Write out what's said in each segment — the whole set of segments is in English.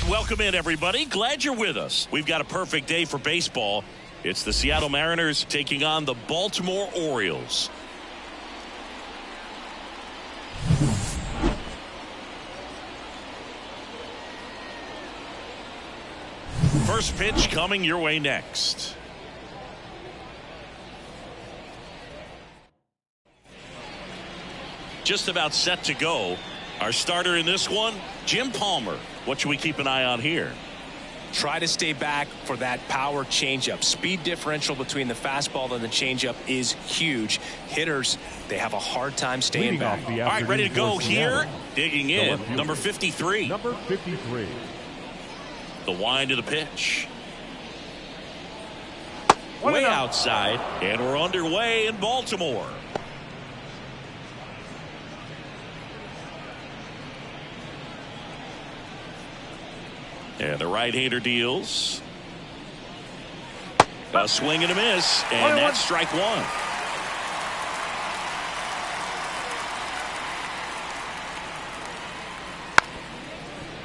Welcome in, everybody. Glad you're with us. We've got a perfect day for baseball. It's the Seattle Mariners taking on the Baltimore Orioles. First pitch coming your way next. Just about set to go. Our starter in this one, Jim Palmer. What should we keep an eye on here? Try to stay back for that power changeup. Speed differential between the fastball and the changeup is huge. Hitters, they have a hard time staying back. All right, ready to go here. Digging in, number 53. Number 53. The wind of the pitch. Way outside, and we're underway in Baltimore. And the right-hander deals. A swing and a miss, and that's strike one.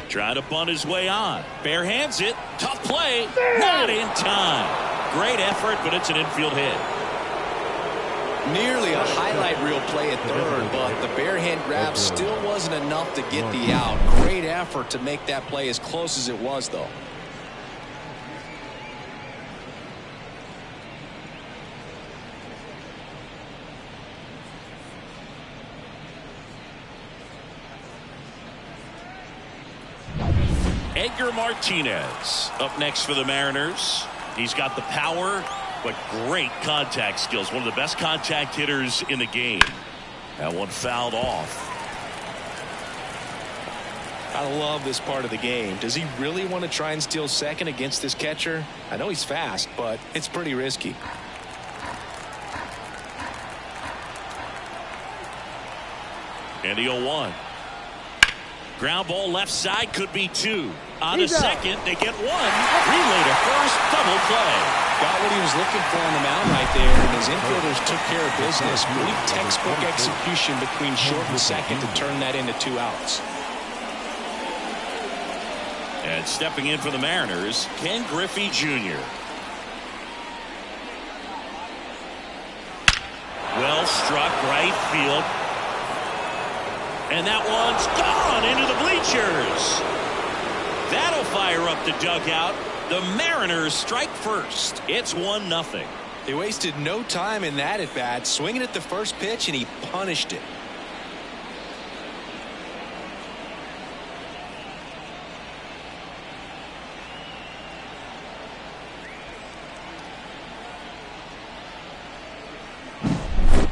Trying to bunt his way on. Bare hands it. Tough play. Not in time. Great effort, but it's an infield hit. Nearly a highlight reel play at third, but the bare hand grab still wasn't enough to get the out. Great effort to make that play as close as it was, though. Edgar Martinez up next for the Mariners. He's got the power, but great contact skills. One of the best contact hitters in the game. That one fouled off. I love this part of the game. Does he really want to try and steal second against this catcher? I know he's fast, but it's pretty risky. And the 0-1. Ground ball left side, could be two. On to second, they get one. Relay to first, double play. Got what he was looking for on the mound right there, and his infielders took care of business. Pretty textbook execution between short and second to turn that into 2 outs. And stepping in for the Mariners, Ken Griffey Jr. Well struck right field. And that one's gone into the bleachers. That'll fire up the dugout. The Mariners strike first. It's 1-0. They wasted no time in that at bat, swinging at the first pitch, and he punished it.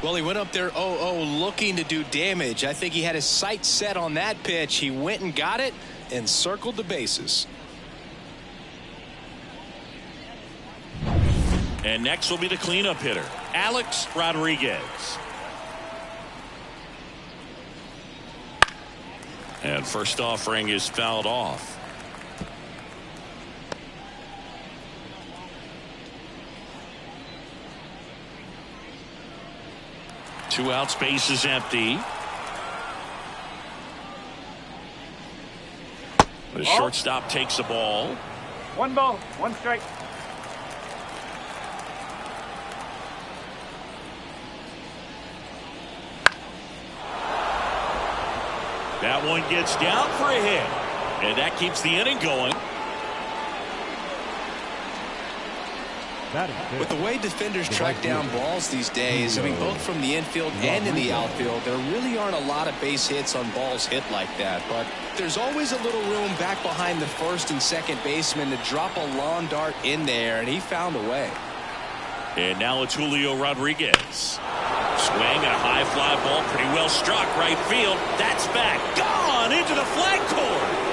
Well, he went up there 0-0 looking to do damage. I think he had his sights set on that pitch. He went and got it and circled the bases. And next will be the cleanup hitter, Alex Rodriguez. And first offering is fouled off. Two out, space is empty. The shortstop takes the ball. 1 ball, 1 strike. That one gets down for a hit. And that keeps the inning going. With the way defenders track down balls these days, I mean, both from the infield and in the outfield, there really aren't a lot of base hits on balls hit like that. But there's always a little room back behind the first and second baseman to drop a lawn dart in there, and he found a way. And now it's Julio Rodriguez. Swing and a high fly ball, pretty well struck right field. That's back, gone into the flagpole.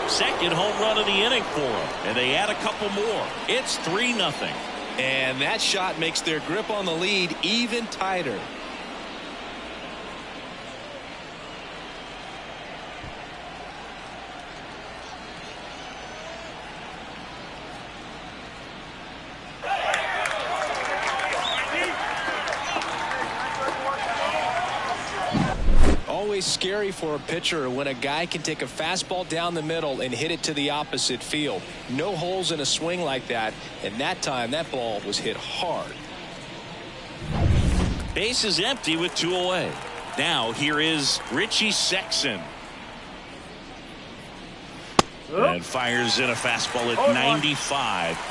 Second home run of the inning for them, and they add a couple more. It's 3-0. And that shot makes their grip on the lead even tighter. always scary for a pitcher when a guy can take a fastball down the middle and hit it to the opposite field. No holes in a swing like that, and that time that ball was hit hard. Base is empty with 2 away. Now here is Richie Sexson. And fires in a fastball at 95.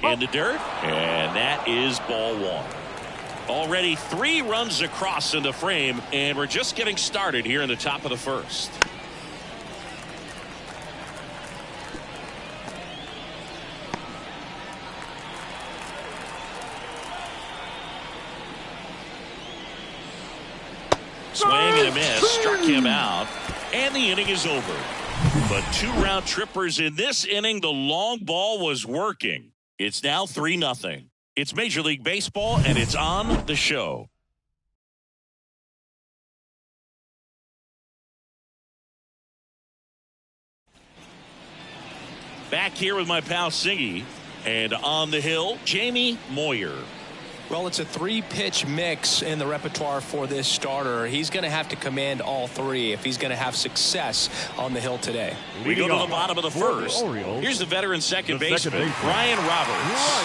In the dirt, and that is ball 1. Already 3 runs across in the frame, and we're just getting started here in the top of the first. Swing and a miss, struck him out, and the inning is over. But 2 round trippers in this inning. The long ball was working. It's now 3-0. It's Major League Baseball, and it's on the show. Back here with my pal Singy, and on the hill, Jamie Moyer. Well, it's a 3-pitch mix in the repertoire for this starter. He's going to have to command all 3 if he's going to have success on the hill today. We go to the bottom of the first. Here's the veteran second baseman, Ryan Roberts.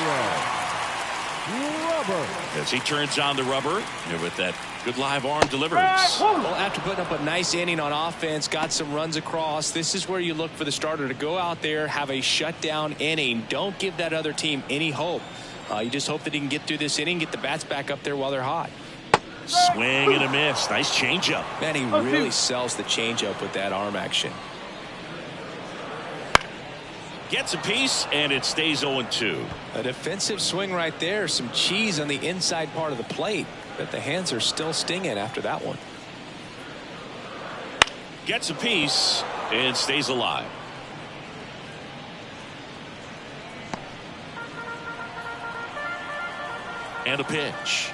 As he turns on the rubber with that good live arm delivers. Well, after putting up a nice inning on offense, got some runs across, this is where you look for the starter to go out there, have a shutdown inning. Don't give that other team any hope. You just hope that he can get through this inning, get the bats back up there while they're hot. Swing and a miss. Nice changeup. Man, he really sells the changeup with that arm action. Gets a piece, and it stays 0-2. A defensive swing right there. Some cheese on the inside part of the plate. But the hands are still stinging after that one. Gets a piece and stays alive. And a pitch.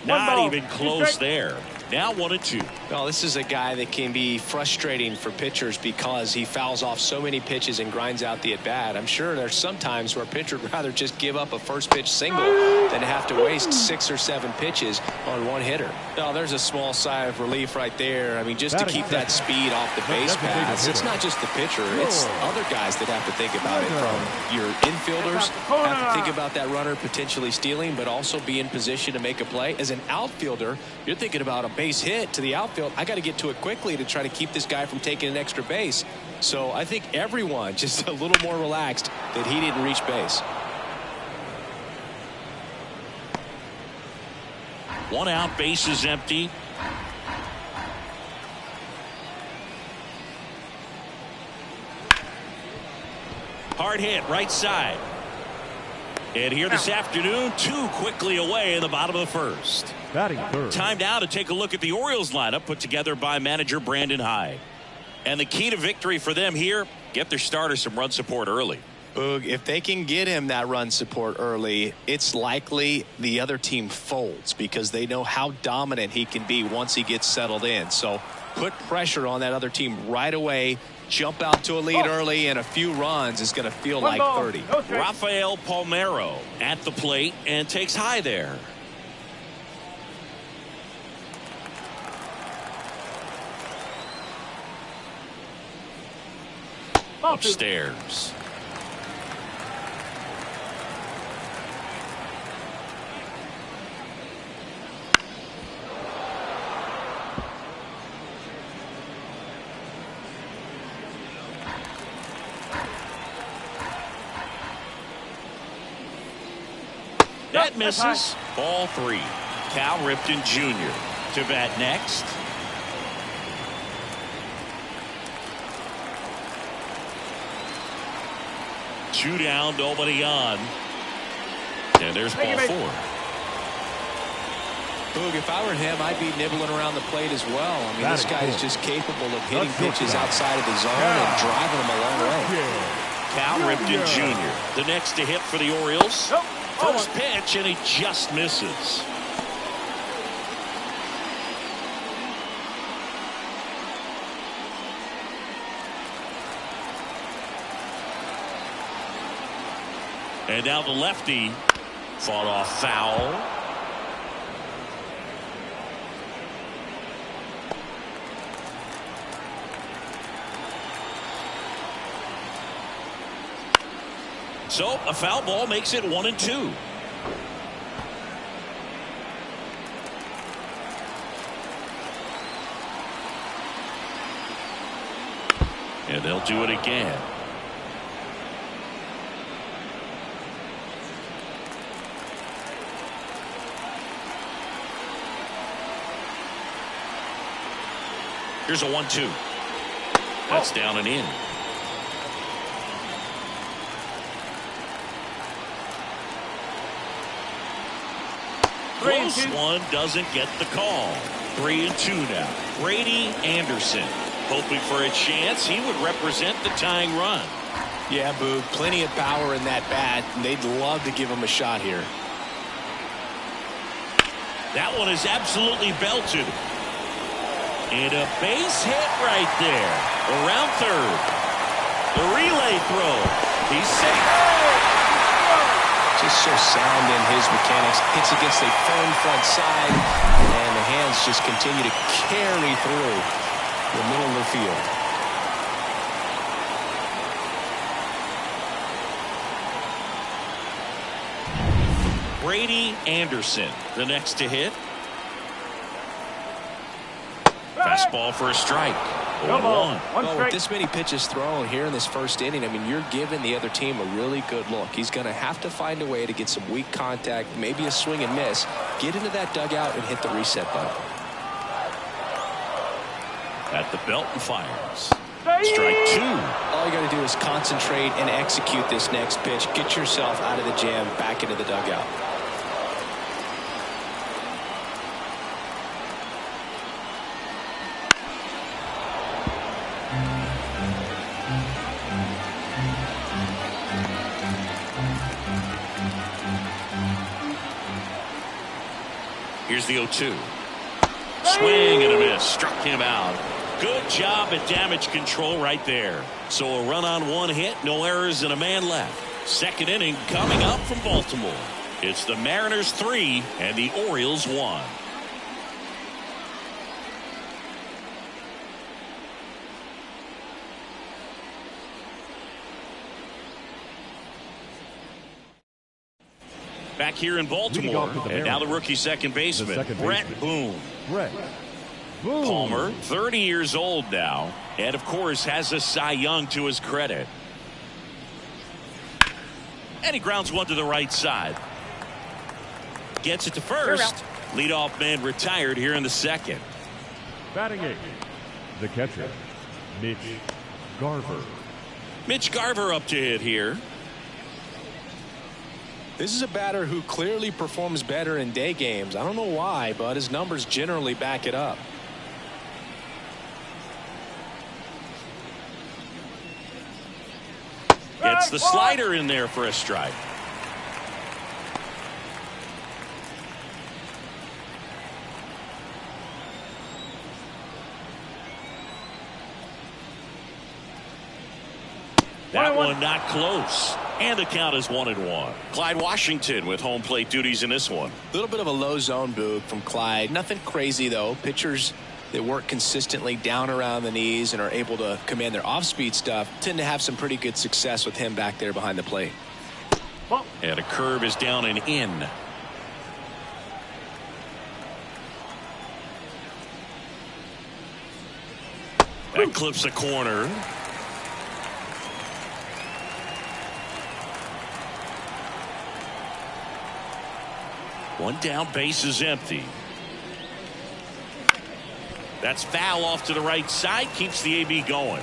Not even close there. Now 1-2. Well, this is a guy that can be frustrating for pitchers because he fouls off so many pitches and grinds out the at-bat. I'm sure there's some times where a pitcher would rather just give up a first pitch single than have to waste 6 or 7 pitches on one hitter. Well, there's a small sigh of relief right there. I mean, just to keep that speed off the base paths. It's not just the pitcher. It's other guys that have to think about it. From your infielders have to think about that runner potentially stealing, but also be in position to make a play. As an outfielder, you're thinking about a base hit to the outfield. I got to get to it quickly to try to keep this guy from taking an extra base. So I think everyone just a little more relaxed that he didn't reach base. 1 out, base is empty. Hard hit, right side. And here this afternoon, 2 quickly away in the bottom of the first. Batting third. Time now to take a look at the Orioles lineup put together by manager Brandon Hyde. And the key to victory for them here, get their starter some run support early. Boog, if they can get him that run support early, it's likely the other team folds because they know how dominant he can be once he gets settled in. So put pressure on that other team right away. Jump out to a lead early, and a few runs is going to feel like 30. Rafael Palmeiro at the plate and takes high there. Upstairs. That misses. Ball 3. Cal Ripken Jr. to bat next. Two down, nobody on. And there's ball 4. Boog, if I were him, I'd be nibbling around the plate as well. I mean, this guy is just capable of hitting pitches outside of the zone and driving them a long way. Cal Ripken Jr. the next to hit for the Orioles. First pitch, and he just misses. And now the lefty fought off foul. So a foul ball makes it 1-2. And they'll do it again. Here's a 1-2. That's down and in. Close one, doesn't get the call. 3-2 now. Brady Anderson hoping for a chance. He would represent the tying run. Yeah, Boog, plenty of power in that bat, and they'd love to give him a shot here. That one is absolutely belted. And a base hit right there. Around third. The relay throw. He's safe. Just so sound in his mechanics. Hits against a firm front side, and the hands just continue to carry through the middle of the field. Brady Anderson, the next to hit. Fastball for a strike. 1-1. With this many pitches thrown here in this first inning, I mean, you're giving the other team a really good look. He's going to have to find a way to get some weak contact, maybe a swing and miss, get into that dugout and hit the reset button. At the belt and fires. Strike 2. All you got to do is concentrate and execute this next pitch. Get yourself out of the jam, back into the dugout. Here's the 0-2. Swing and a miss. Struck him out. Good job at damage control right there. So a run on one hit, no errors, and a man left. Second inning coming up from Baltimore. It's the Mariners 3 and the Orioles 1. Back here in Baltimore, and now the rookie second baseman, Brett Boone. Palmer, 30 years old now, and of course has a Cy Young to his credit. And he grounds one to the right side. Gets it to first. Leadoff man retired here in the second. Batting eighth, the catcher, Mitch Garver. Mitch Garver up to hit here. This is a batter who clearly performs better in day games. I don't know why, but his numbers generally back it up. Gets the slider in there for a strike. That one not close. And the count is 1-1. Clyde Washington with home plate duties in this one. A little bit of a low zone, Boog, from Clyde. Nothing crazy, though. Pitchers that work consistently down around the knees and are able to command their off-speed stuff tend to have some pretty good success with him back there behind the plate. And a curve is down and in. That clips a corner. One down, base is empty. That's foul off to the right side, keeps the AB going.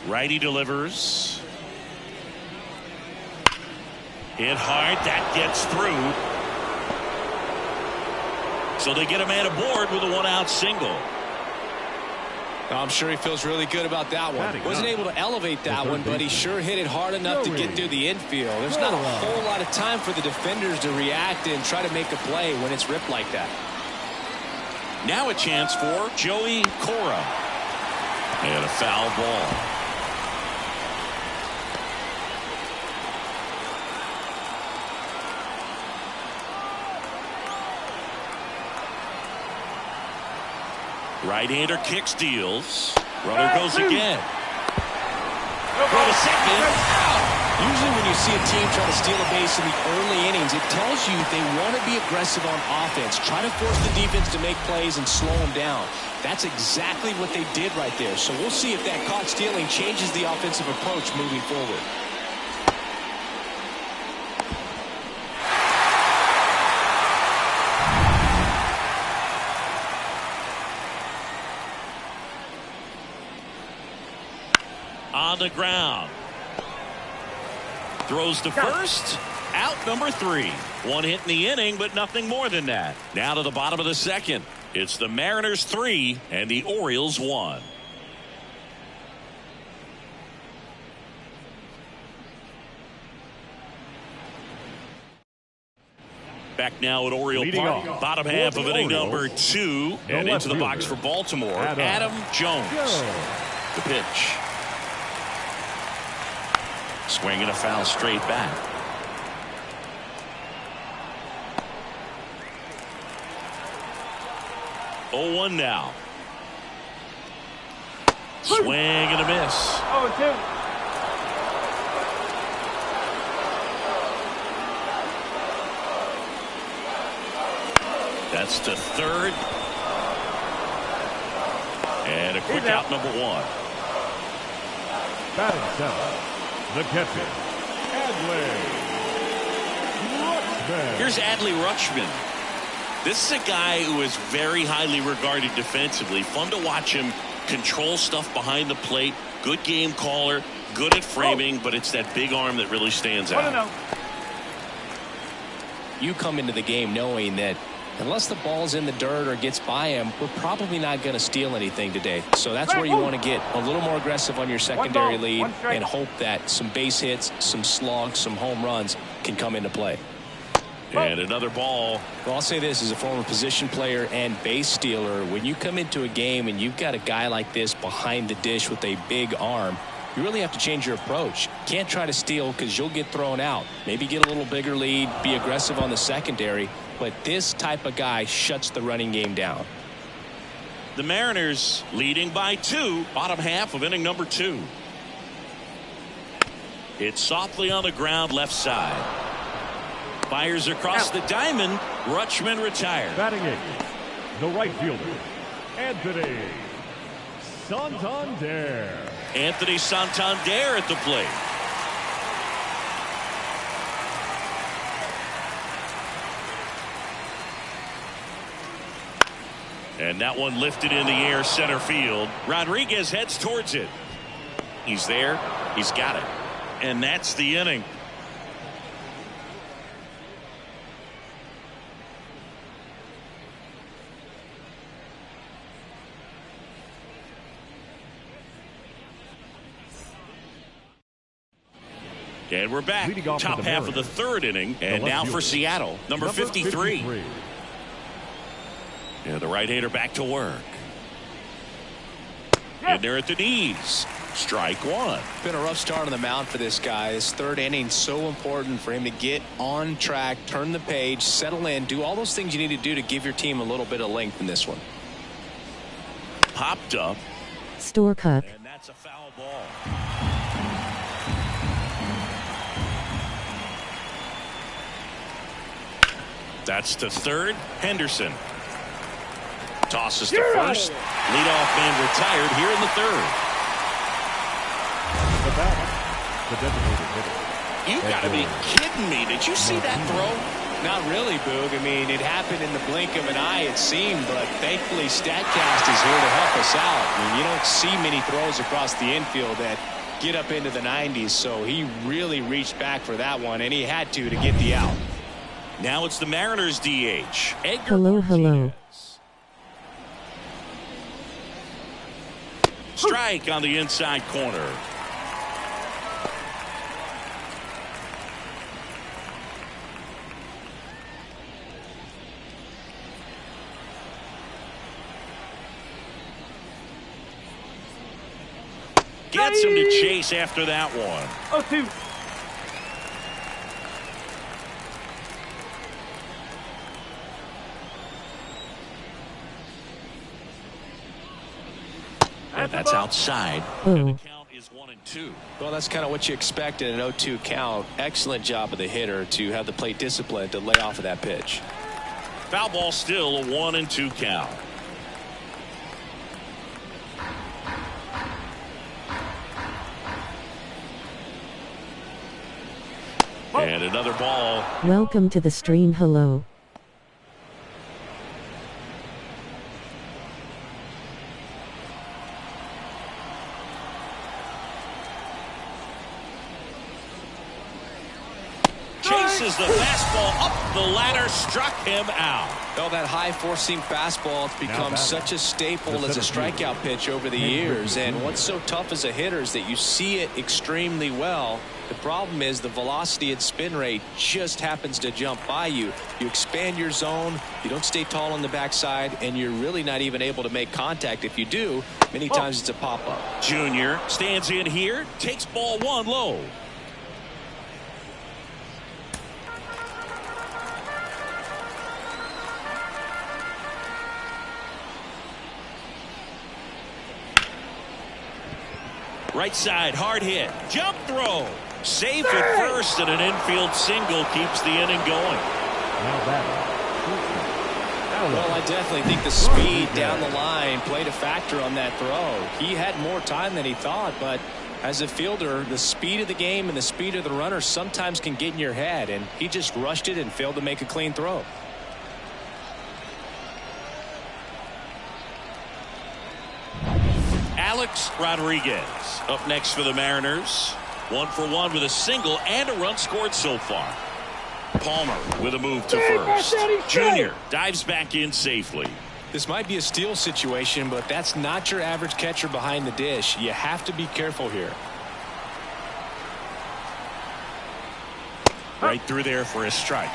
Righty delivers. Hit hard, that gets through. So they get a man aboard with a one-out single. I'm sure he feels really good about that one. Wasn't able to elevate that one, but he sure hit it hard enough to get through the infield. There's not a whole lot of time for the defenders to react and try to make a play when it's ripped like that. Now a chance for Joey Cora. And a foul ball. Right-hander kicks, deals. Runner goes again. Throw to second. Out. Usually when you see a team try to steal a base in the early innings, it tells you they want to be aggressive on offense. Try to force the defense to make plays and slow them down. That's exactly what they did right there. So we'll see if that caught stealing changes the offensive approach moving forward. On the ground. Throws to first. Out number 3. One hit in the inning, but nothing more than that. Now to the bottom of the second. It's the Mariners 3 and the Orioles 1. Back now at Oriole Park. Bottom half of inning number 2. And into the box for Baltimore, Adam Jones. The pitch. Swinging a foul straight back. Oh, 1 now. Swing and a miss. 0-2. That's to third. And a quick out, number 1. Batting center. The catcher, Adley Rutschman. Here's Adley Rutschman. This is a guy who is very highly regarded defensively. Fun to watch him control stuff behind the plate. Good game caller. Good at framing, but it's that big arm that really stands out. You come into the game knowing that unless the ball's in the dirt or gets by him, we're probably not going to steal anything today. So that's where you want to get a little more aggressive on your secondary lead and hope that some base hits, some slugs, some home runs can come into play. And another ball. Well, I'll say this as a former position player and base stealer. When you come into a game and you've got a guy like this behind the dish with a big arm, you really have to change your approach. Can't try to steal because you'll get thrown out. Maybe get a little bigger lead, be aggressive on the secondary. But this type of guy shuts the running game down. The Mariners leading by 2. Bottom half of inning number 2. It's softly on the ground left side. Fires across the diamond. Rutschman retired. Batting 8. The right fielder, Anthony Santander. Anthony Santander at the plate. And that one lifted in the air center field. Rodriguez heads towards it. He's there. He's got it. And that's the inning. And we're back. Top half of the third inning. And now for Seattle, number 53. Yeah, the right-hander back to work. In there at the knees. Strike 1. Been a rough start on the mound for this guy. This third inning so important for him to get on track, turn the page, settle in, do all those things you need to do to give your team a little bit of length in this one. Popped up. Storcup. And that's a foul ball. That's to third. Henderson. Tosses to first. Leadoff man retired here in the third. The batter, the designated hitter. You got to be kidding me. Did you see that throw? Not really, Boog. I mean, it happened in the blink of an eye, it seemed, but thankfully StatCast is here to help us out. I mean, you don't see many throws across the infield that get up into the 90s, so he really reached back for that one, and he had to get the out. Now it's the Mariners DH. Hello. Strike on the inside corner. Gets him to chase after that one. 0-2. And that's outside. Oh. And the count is 1-2. Well, that's kind of what you expect in an 0-2 count. Excellent job of the hitter to have the plate discipline to lay off of that pitch. Foul ball, still a 1-2 count. And another ball. Welcome to the stream. Hello. Chases the fastball up the ladder, struck him out. Well, that high four-seam fastball has become such a staple as a strikeout pitch over the years. And what's so tough as a hitter is that you see it extremely well. The problem is the velocity and spin rate just happens to jump by you. You expand your zone, you don't stay tall on the backside, and you're really not even able to make contact. If you do, many times it's a pop-up. Junior stands in here, takes ball one low. Right side, hard hit, jump throw. Safe at first, and an infield single keeps the inning going. Well, I definitely think the speed down the line played a factor on that throw. He had more time than he thought, but as a fielder, the speed of the game and the speed of the runner sometimes can get in your head, and he just rushed it and failed to make a clean throw. Alex Rodriguez up next for the Mariners. 1 for 1 with a single and a run scored so far. Palmer with a move to first. Junior dives back in safely. This might be a steal situation, but that's not your average catcher behind the dish. You have to be careful here. Right through there for a strike.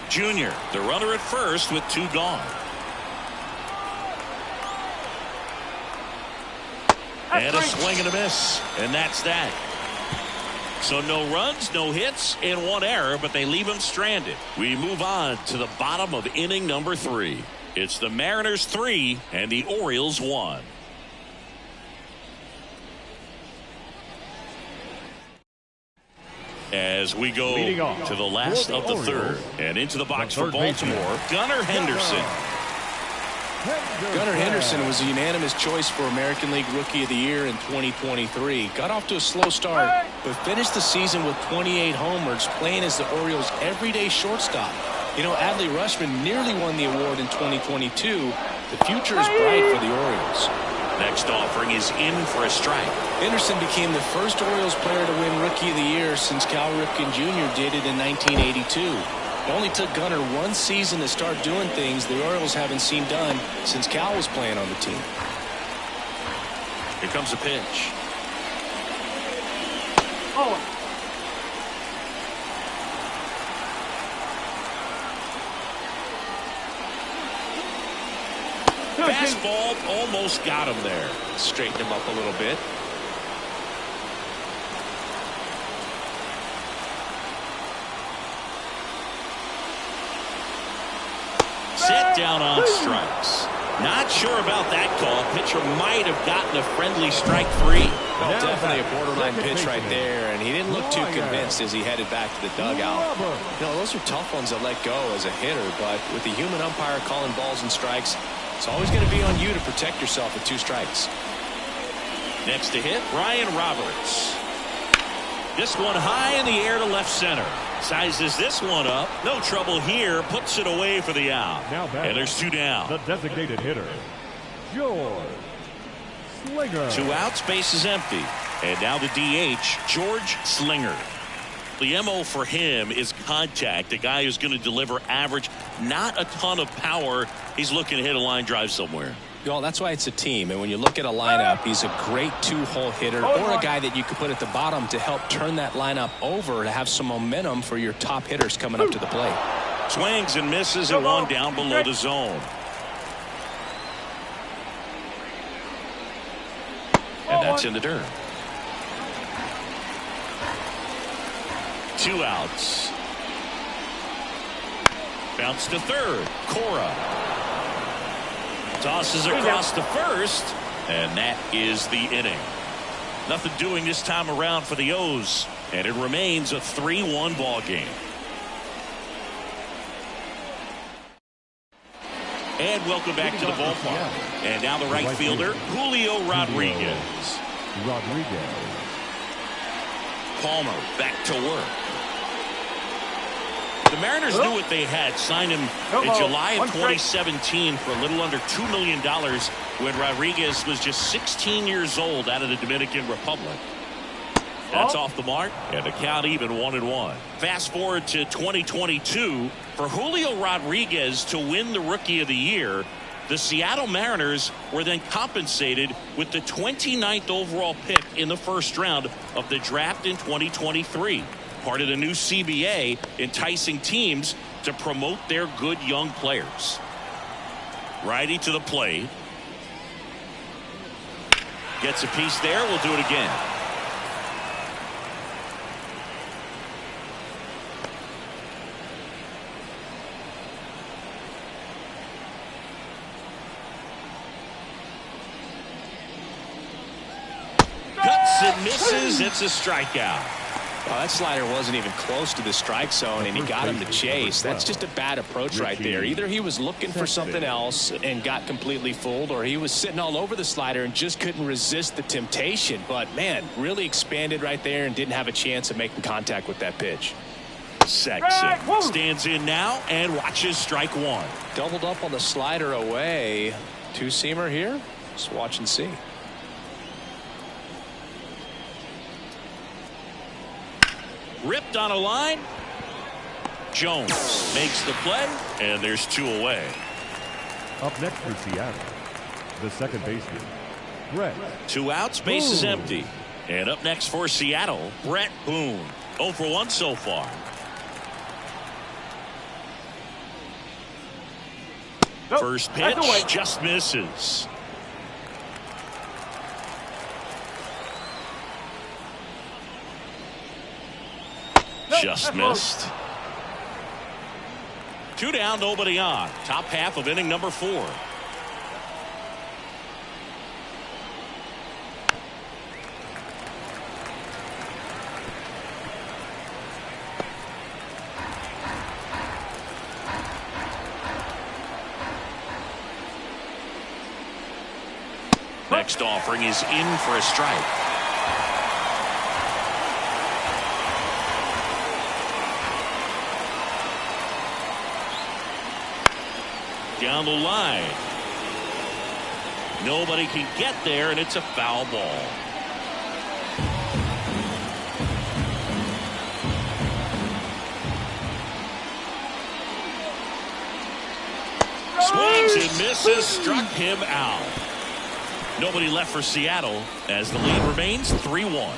Junior, the runner at first with 2 gone. And a swing and a miss. And that's that. So no runs, no hits, and 1 error, but they leave him stranded. We move on to the bottom of inning number 3. It's the Mariners 3 and the Orioles 1. As we go to the last of the third and into the box for Baltimore, Gunnar Henderson. Gunnar Henderson was a unanimous choice for American League Rookie of the Year in 2023. Got off to a slow start, but finished the season with 28 homers, playing as the Orioles' everyday shortstop. You know, Adley Rutschman nearly won the award in 2022. The future is bright for the Orioles. Next offering is in for a strike. Henderson became the first Orioles player to win Rookie of the Year since Cal Ripken Jr. did it in 1982. It only took Gunnar 1 season to start doing things the Orioles haven't seen done since Cal was playing on the team. Here comes a pitch. Fastball almost got him there. Straighten him up a little bit. Set down on strikes. Not sure about that call. Pitcher might have gotten a friendly strike 3. Well, definitely a borderline pitch right there, and he didn't look too convinced as he headed back to the dugout. You know, those are tough ones to let go as a hitter, but with the human umpire calling balls and strikes, it's always going to be on you to protect yourself with 2 strikes. Next to hit, Ryan Roberts. This one high in the air to left center. Sizes this one up. No trouble here. Puts it away for the out. And there's 2 down. The designated hitter, George Slinger. 2 outs, base is empty. And now the DH, George Slinger. The MO for him is contact. A guy who's going to deliver average, not a ton of power. He's looking to hit a line drive somewhere. Well, that's why it's a team. And when you look at a lineup, he's a great two-hole hitter or a guy that you could put at the bottom to help turn that lineup over to have some momentum for your top hitters coming up to the plate. Swings and misses and one down below the zone. And that's in the dirt. 2 outs. Bounce to third. Cora tosses across to first, and that is the inning. Nothing doing this time around for the O's, and it remains a 3-1 ball game. And welcome back to the ballpark. And now the right fielder, Julio Rodriguez. Palmer back to work. The Mariners knew what they had. Signed him in July of 2017 for a little under $2 million when Rodriguez was just 16 years old out of the Dominican Republic. That's off the mark, and the count even 1-1. Fast forward to 2022. For Julio Rodriguez to win the Rookie of the Year, the Seattle Mariners were then compensated with the 29th overall pick in the first round of the draft in 2023. Part of the new CBA, enticing teams to promote their good young players. Righty to the plate. Gets a piece there. We'll do it again. Cuts and misses. It's a strikeout. Well, that slider wasn't even close to the strike zone, and he got him to chase. That's just a bad approach right there. Either he was looking for something else and got completely fooled, or he was sitting all over the slider and just couldn't resist the temptation. But, man, really expanded right there and didn't have a chance of making contact with that pitch. Sexton stands in now and watches strike one. Doubled up on the slider away. Two-seamer here. Let's watch and see. Ripped on a line. Jones makes the play, and there's 2 away. Up next for Seattle, the second baseman, Brett. 2 outs, bases empty. And up next for Seattle, Brett Boone. 0 for 1 so far. First pitch just misses. Just missed. 2 down, nobody on. Top half of inning number 4. Next offering is in for a strike. Down the line. Nobody can get there, and it's a foul ball. Swings and misses, struck him out. Nobody left for Seattle as the lead remains 3-1.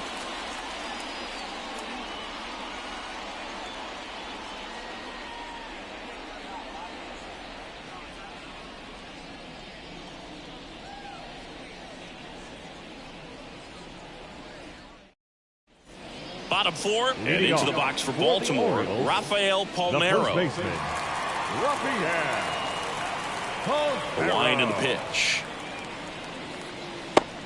Bottom 4 and into the box for Baltimore, Rafael Palmeiro. The first baseman, Rafael. The line and the pitch.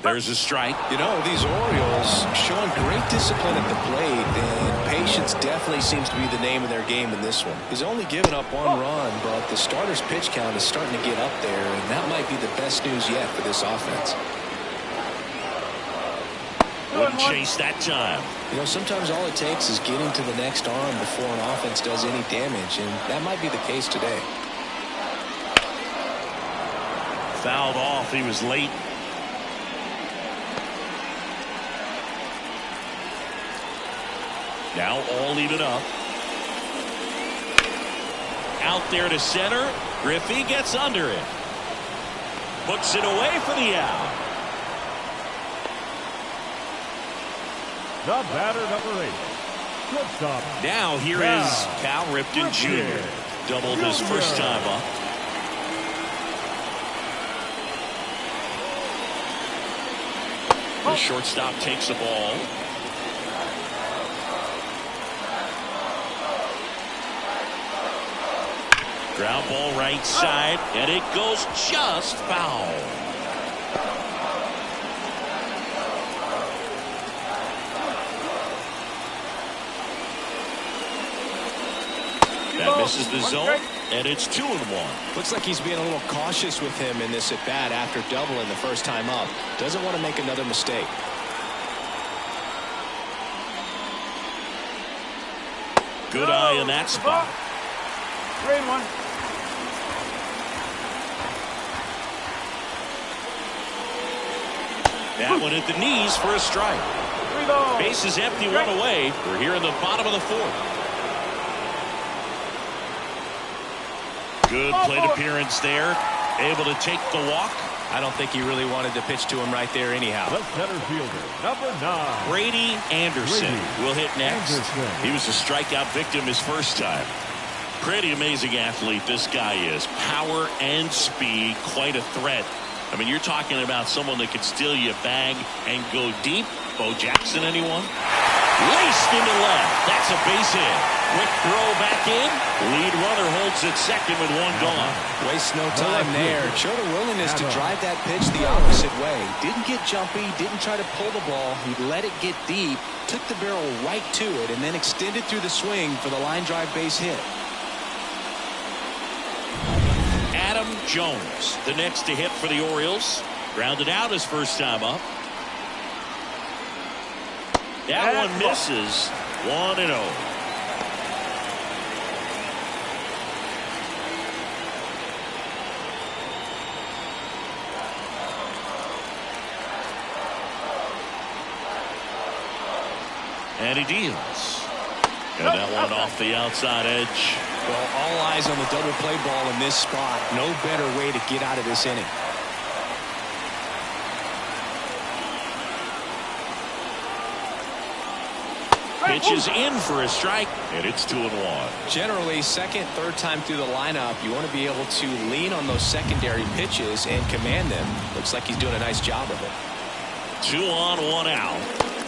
There's a strike. You know, these Orioles showing great discipline at the plate, and patience definitely seems to be the name of their game in this one. He's only given up 1 run, but the starter's pitch count is starting to get up there, and that might be the best news yet for this offense. Wouldn't chase that time. You know, sometimes all it takes is getting to the next arm before an offense does any damage, and that might be the case today. Fouled off. He was late. Now all even up. Out there to center. Griffey gets under it. Puts it away for the out. The batter, number 8. Shortstop. Now here is Cal Ripken Jr. Doubled his first time up. The shortstop takes the ball. Ground ball right side, and it goes just foul. That misses the zone, and it's 2-1. Looks like he's being a little cautious with him in this at bat after doubling the first time up. Doesn't want to make another mistake. Good eye in that spot. 3-1. That one at the knees for a strike. Base is empty, one away. We're here in the bottom of the 4th. Good plate appearance there. Able to take the walk. I don't think he really wanted to pitch to him right there anyhow. The center fielder, number 9. Brady Anderson will hit next. He was a strikeout victim his first time. Pretty amazing athlete this guy is. Power and speed, quite a threat. I mean, you're talking about someone that could steal you a bag and go deep. Bo Jackson, anyone? Laced into left. That's a base hit. Quick throw back in. Lead runner holds at second with one gone. Waste no time there. Showed a willingness to drive that pitch the opposite way. Didn't get jumpy. Didn't try to pull the ball. He let it get deep. Took the barrel right to it and then extended through the swing for the line drive base hit. Adam Jones, the next to hit for the Orioles. Grounded out his first time up. That one misses. 1-0. And he deals. And that one off the outside edge. Well, all eyes on the double play ball in this spot. No better way to get out of this inning. Pitch is in for a strike, and it's 2-1. Generally, second, third time through the lineup, you want to be able to lean on those secondary pitches and command them. Looks like he's doing a nice job of it. 2 on, 1 out.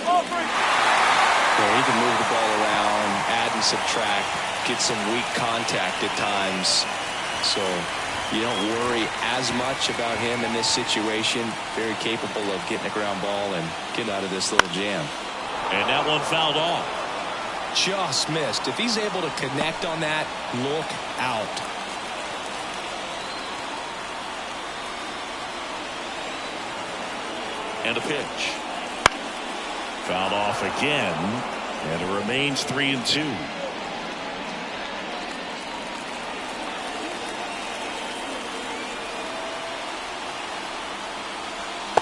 Well, he can move the ball around, add and subtract, get some weak contact at times. So you don't worry as much about him in this situation. Very capable of getting a ground ball and getting out of this little jam. And that one fouled off. Just missed. If he's able to connect on that, look out. And a pitch. Fouled off again. And it remains 3-2.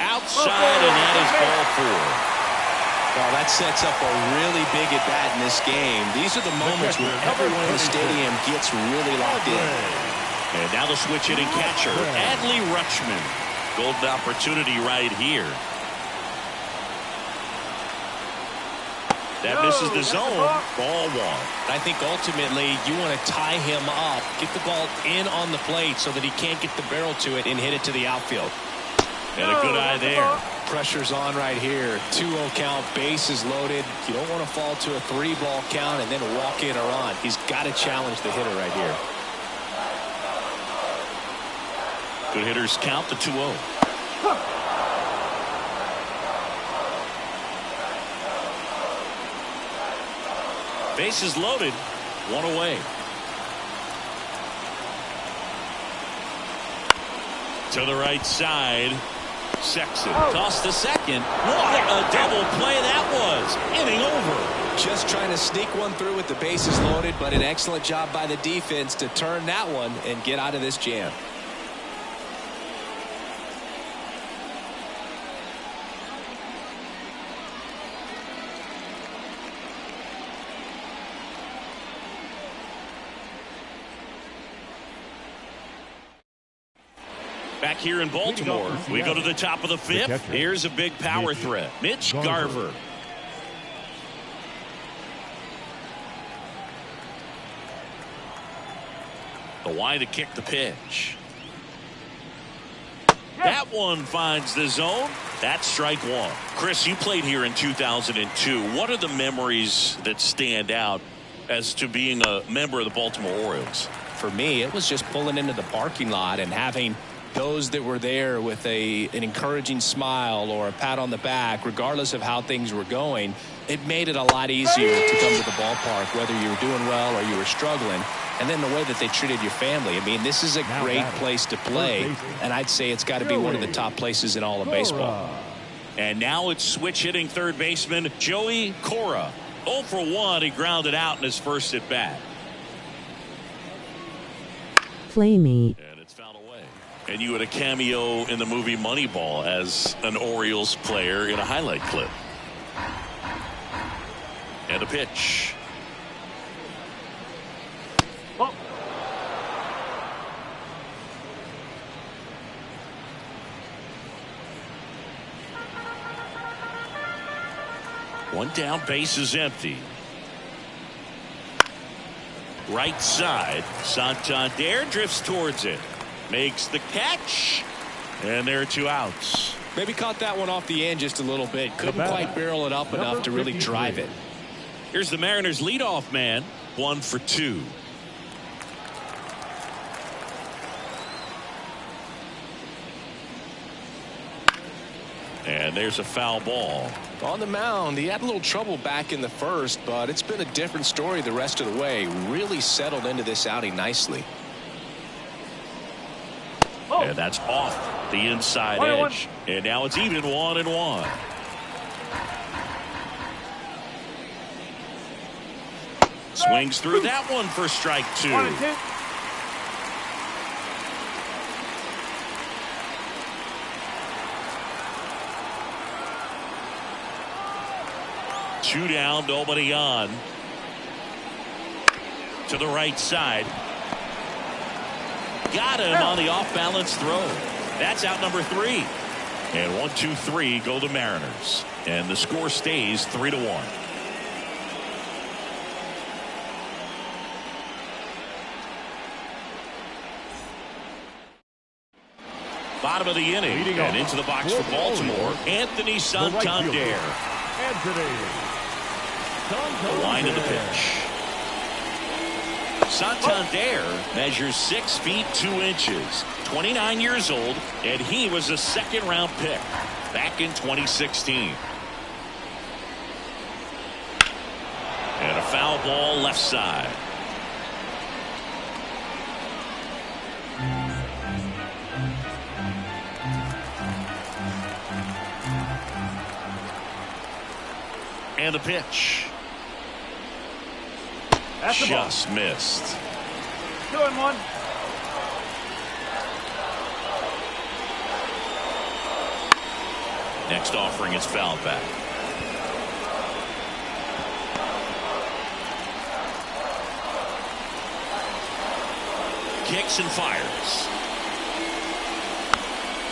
Outside, and that is ball 4. Well, that sets up a really big at bat in this game. These are the moments where everyone in the stadium gets really locked in. And now the switch hitting catcher, Adley Rutschman. Golden opportunity right here. That misses the zone. Ball 1. I think ultimately you want to tie him up, get the ball in on the plate so that he can't get the barrel to it and hit it to the outfield. And a good eye there. Pressure's on right here. 2-0 count, bases loaded. You don't want to fall to a 3-ball count and then walk in or on. He's got to challenge the hitter right here. Good hitters count to 2-0. Bases loaded. 1 away. To the right side. Sexton tossed to second. What a double play that was. Inning over. Just trying to sneak one through with the bases loaded, but an excellent job by the defense to turn that one and get out of this jam. Back here in Baltimore, we go to the top of the fifth. Here's a big power threat. Mitch Garver. The wide to kick the pitch. That one finds the zone. That's strike one. Chris, you played here in 2002. What are the memories that stand out as to being a member of the Baltimore Orioles? For me, it was just pulling into the parking lot and having those that were there with an encouraging smile or a pat on the back, regardless of how things were going. It made it a lot easier to come to the ballpark, whether you were doing well or you were struggling. And then the way that they treated your family. I mean, this is a great place to play, and I'd say it's got to be one of the top places in all of baseball. And now it's switch hitting third baseman Joey Cora. 0 for 1. He grounded out in his first at bat. Play me. And it's fouled away. And you had a cameo in the movie Moneyball as an Orioles player in a highlight clip. And a pitch. One down, base is empty. Right side, Santander drifts towards it. Makes the catch. And there are 2 outs. Maybe caught that one off the end just a little bit. Couldn't quite barrel it up enough to really drive it. Here's the Mariners leadoff man. 1 for 2. And there's a foul ball. On the mound, he had a little trouble back in the first, but it's been a different story the rest of the way. Really settled into this outing nicely. And that's off the inside edge. And now it's even 1-1. Swings through that one for strike 2. 2 down, nobody on. To the right side. Got him on the off-balance throw. That's out number 3. And 1, 2, 3 go the Mariners. And the score stays 3-1. Bottom of the inning. And into the box for Baltimore, Anthony Santander. The line of the pitch. Santander measures 6 feet 2 inches, 29 years old, and he was a second-round pick back in 2016. And a foul ball left side. And the pitch. Just missed. 2-1. Next offering is fouled back. Kicks and fires.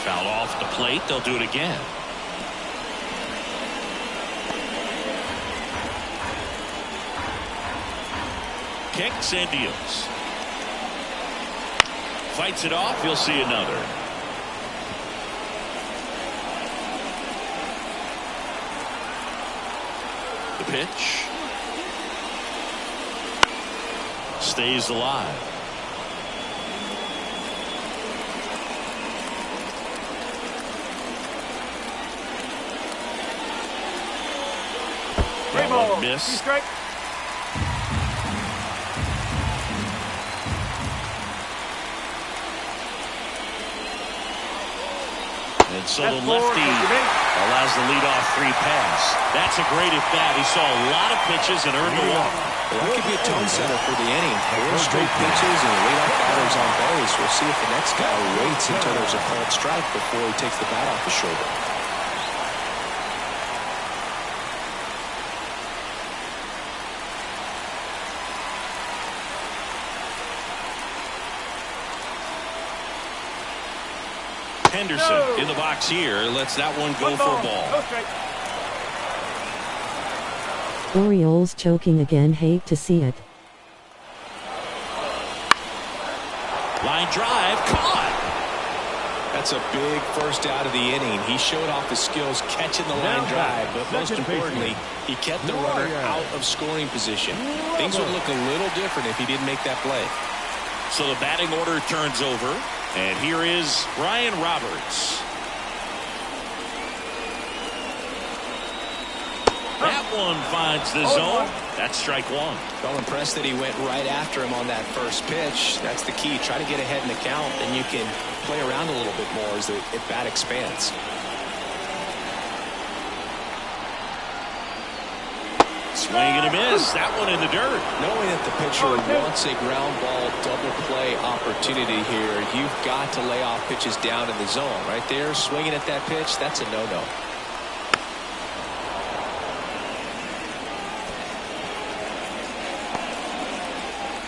Foul off the plate. They'll do it again. Kicks and deals. Fights it off. You'll see another. The pitch. Stays alive. That one missed. And so the lefty allows the leadoff free pass. That's a great at bat. He saw a lot of pitches and earned a walk. Well, that could be a tone setter for the inning. 4 straight pitches and the leadoff batters on base. We'll see if the next guy waits until there's a called strike before he takes the bat off the shoulder. Henderson in the box here. Lets that one go for a ball. Orioles choking again. Hate to see it. Line drive, caught. That's a big first out of the inning. He showed off his skills catching the line drive, but most importantly, he kept the runner out of scoring position. Things would look a little different if he didn't make that play. So the batting order turns over, and here is Brian Roberts. That one finds the zone. That's strike one. Well, impressed that he went right after him on that first pitch. That's the key. Try to get ahead in the count, and you can play around a little bit more as the at-bat expands. Swing and a miss. That one in the dirt. Knowing that the pitcher wants a ground ball double play opportunity here, you've got to lay off pitches down in the zone. Right there, swinging at that pitch, that's a no-no.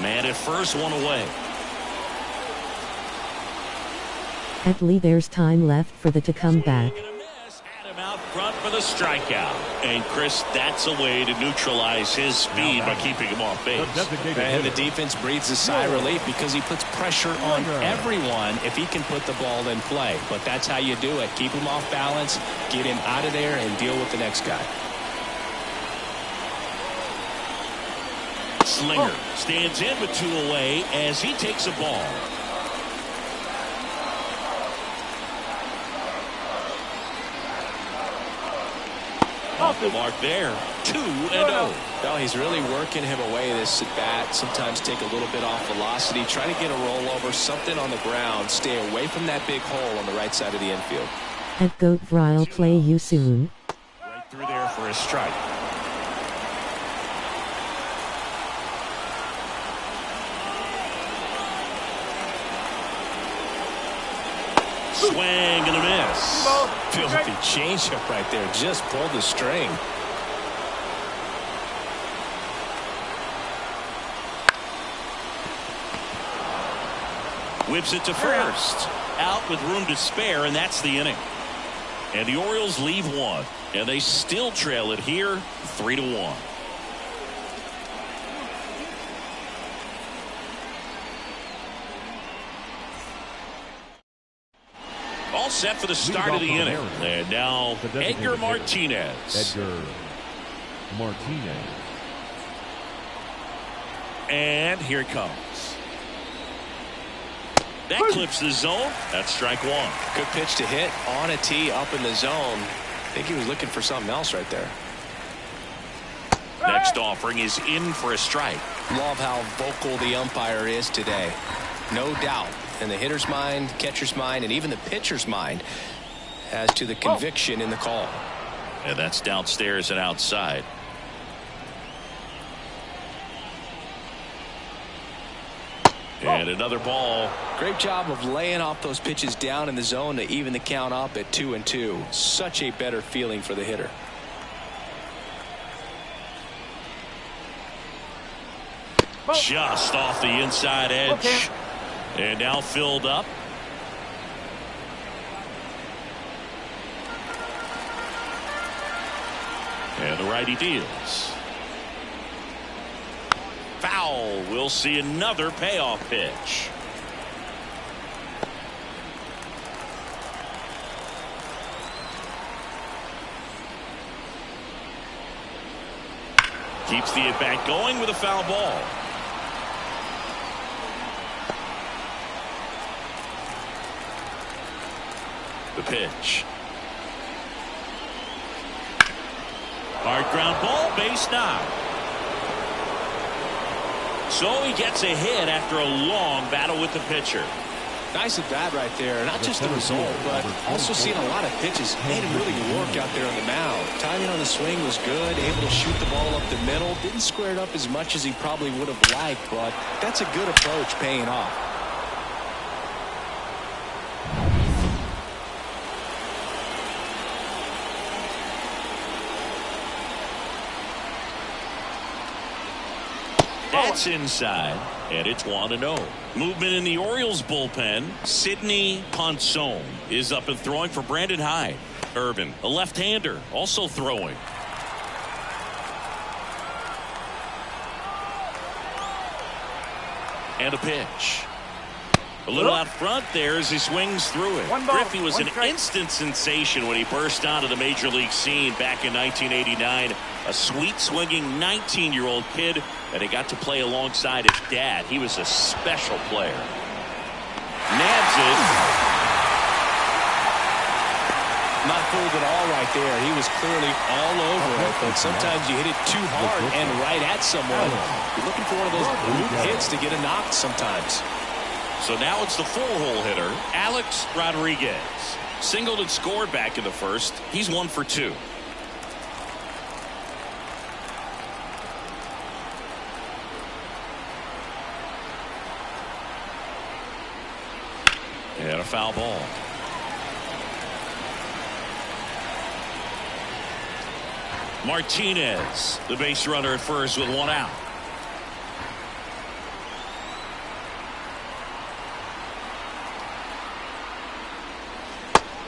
Man at first, one away. At least there's time left for the to come back. Adam out front for the strikeout. And Chris, that's a way to neutralize his speed by keeping him off base. And the defense breathes a sigh of relief because he puts pressure on everyone if he can put the ball in play. But that's how you do it. Keep him off balance, get him out of there, and deal with the next guy. Slinger stands in with two away as he takes a ball. Off the mark there. 2-0. Well, he's really working him away this at bat. Sometimes take a little bit off velocity. Try to get a rollover, something on the ground. Stay away from that big hole on the right side of the infield. At Goat I'll play you soon. Right through there for a strike. Swing and a miss. Filthy changeup right there. Just pulled the string. Whips it to first. Out with room to spare, and that's the inning. And the Orioles leave one, and they still trail it here 3-1. All set for the start of the inning. And now Edgar Martinez. Edgar Martinez. And here it comes. That clips the zone. That's strike one. Good pitch to hit on a tee up in the zone. I think he was looking for something else right there. Next offering is in for a strike. Love how vocal the umpire is today. No doubt in the hitter's mind, catcher's mind, and even the pitcher's mind as to the conviction in the call. And that's downstairs and outside. And another ball. Great job of laying off those pitches down in the zone to even the count up at 2-2. Such a better feeling for the hitter. Just off the inside edge. And now filled up. And the righty deals. Foul. We'll see another payoff pitch. Keeps the at-bat going with a foul ball. The pitch. Hard ground ball, base knock. So he gets a hit after a long battle with the pitcher. Nice at bat right there. Not just the result, but also seeing a lot of pitches. Made him really good work out there on the mound. Timing on the swing was good. Able to shoot the ball up the middle. Didn't square it up as much as he probably would have liked, but that's a good approach paying off. That's inside, and it's 1-0. Movement in the Orioles bullpen. Sidney Ponson is up and throwing for Brandon Hyde. Irvin, a left-hander, also throwing. And a pitch. A little out front there as he swings through it. Griffey was an instant sensation when he burst onto the major league scene back in 1989. A sweet swinging 19-year-old kid, and he got to play alongside his dad. He was a special player. Nabs it. Not fooled at all right there. He was clearly all over it, but sometimes you hit it too hard and right at someone. You're looking for one of those brute hits to get a knock sometimes. So now it's the four-hole hitter, Alex Rodriguez. Singled and scored back in the first. He's 1 for 2. And a foul ball. Martinez, the base runner at first with 1 out.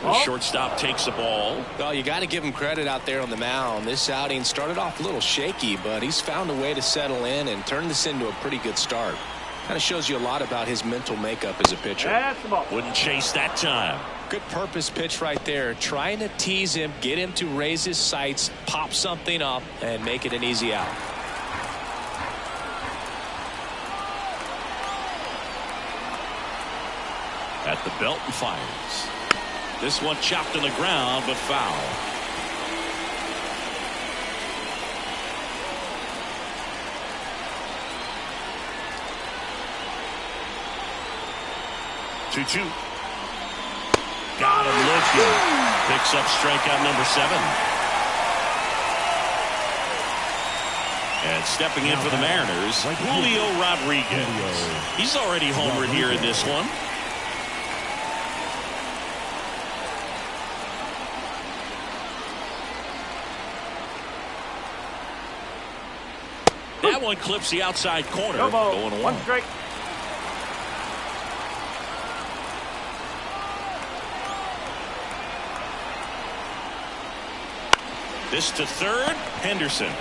The shortstop takes the ball. Well, you got to give him credit out there on the mound. This outing started off a little shaky, but he's found a way to settle in and turn this into a pretty good start. Kind of shows you a lot about his mental makeup as a pitcher. Wouldn't chase that time. Good purpose pitch right there. Trying to tease him, get him to raise his sights, pop something up, and make it an easy out. At the belt and fires. This one chopped on the ground, but foul. Two. Got him looking. Picks up strikeout number 7. And stepping in for the Mariners, Julio Rodriguez. He's already homered here in this one. That one clips the outside corner. Going 1 strike. This to third. Henderson.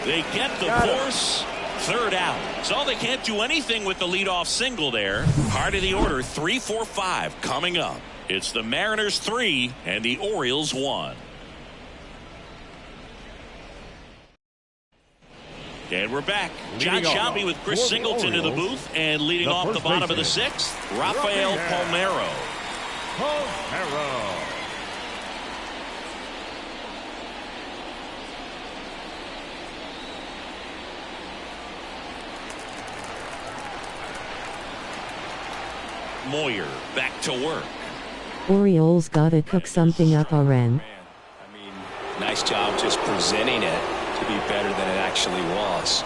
They get the force. 3rd out. So they can't do anything with the leadoff single there. Heart of the order, 3, 4, 5 coming up. It's the Mariners 3 and the Orioles 1. And we're back. John Shelby with Chris Singleton in the booth, and leading off the bottom of the 6th, Rafael Palmeiro. Moyer back to work. Orioles gotta cook something up, Oren. I mean, nice job just presenting it to be better than it actually was.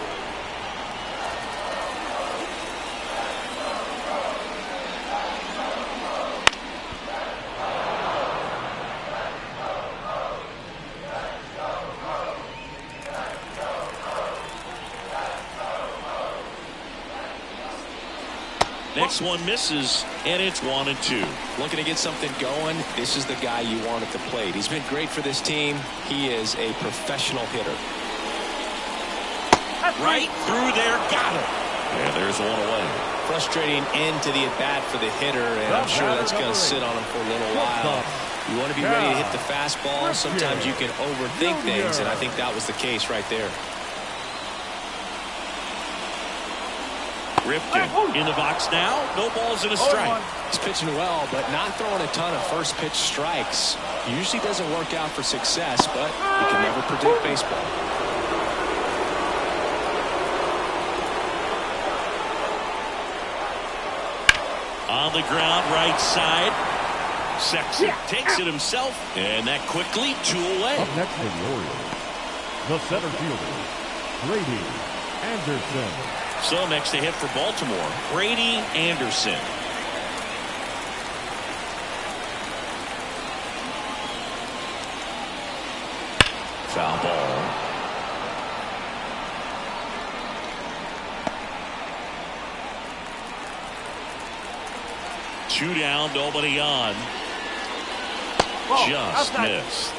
Next one misses, and it's 1 and 2. Looking to get something going. This is the guy you want at the plate. He's been great for this team. He is a professional hitter. Right through there, got it. And there's 1 away. Frustrating end to the at-bat for the hitter, and I'm sure that's going to sit on him for a little while. You want to be ready to hit the fastball. Sometimes you can overthink things, and I think that was the case right there. Ripken in the box now. No balls and a strike. He's pitching well, but not throwing a ton of first pitch strikes. Usually doesn't work out for success, but you can never predict baseball. On the ground, right side. Sexton takes it himself, and that quickly 2 away. Up next for the Orioles, the center fielder, Brady Anderson. So next to hit for Baltimore, Brady Anderson. Foul ball. 2 down, nobody on. Just missed.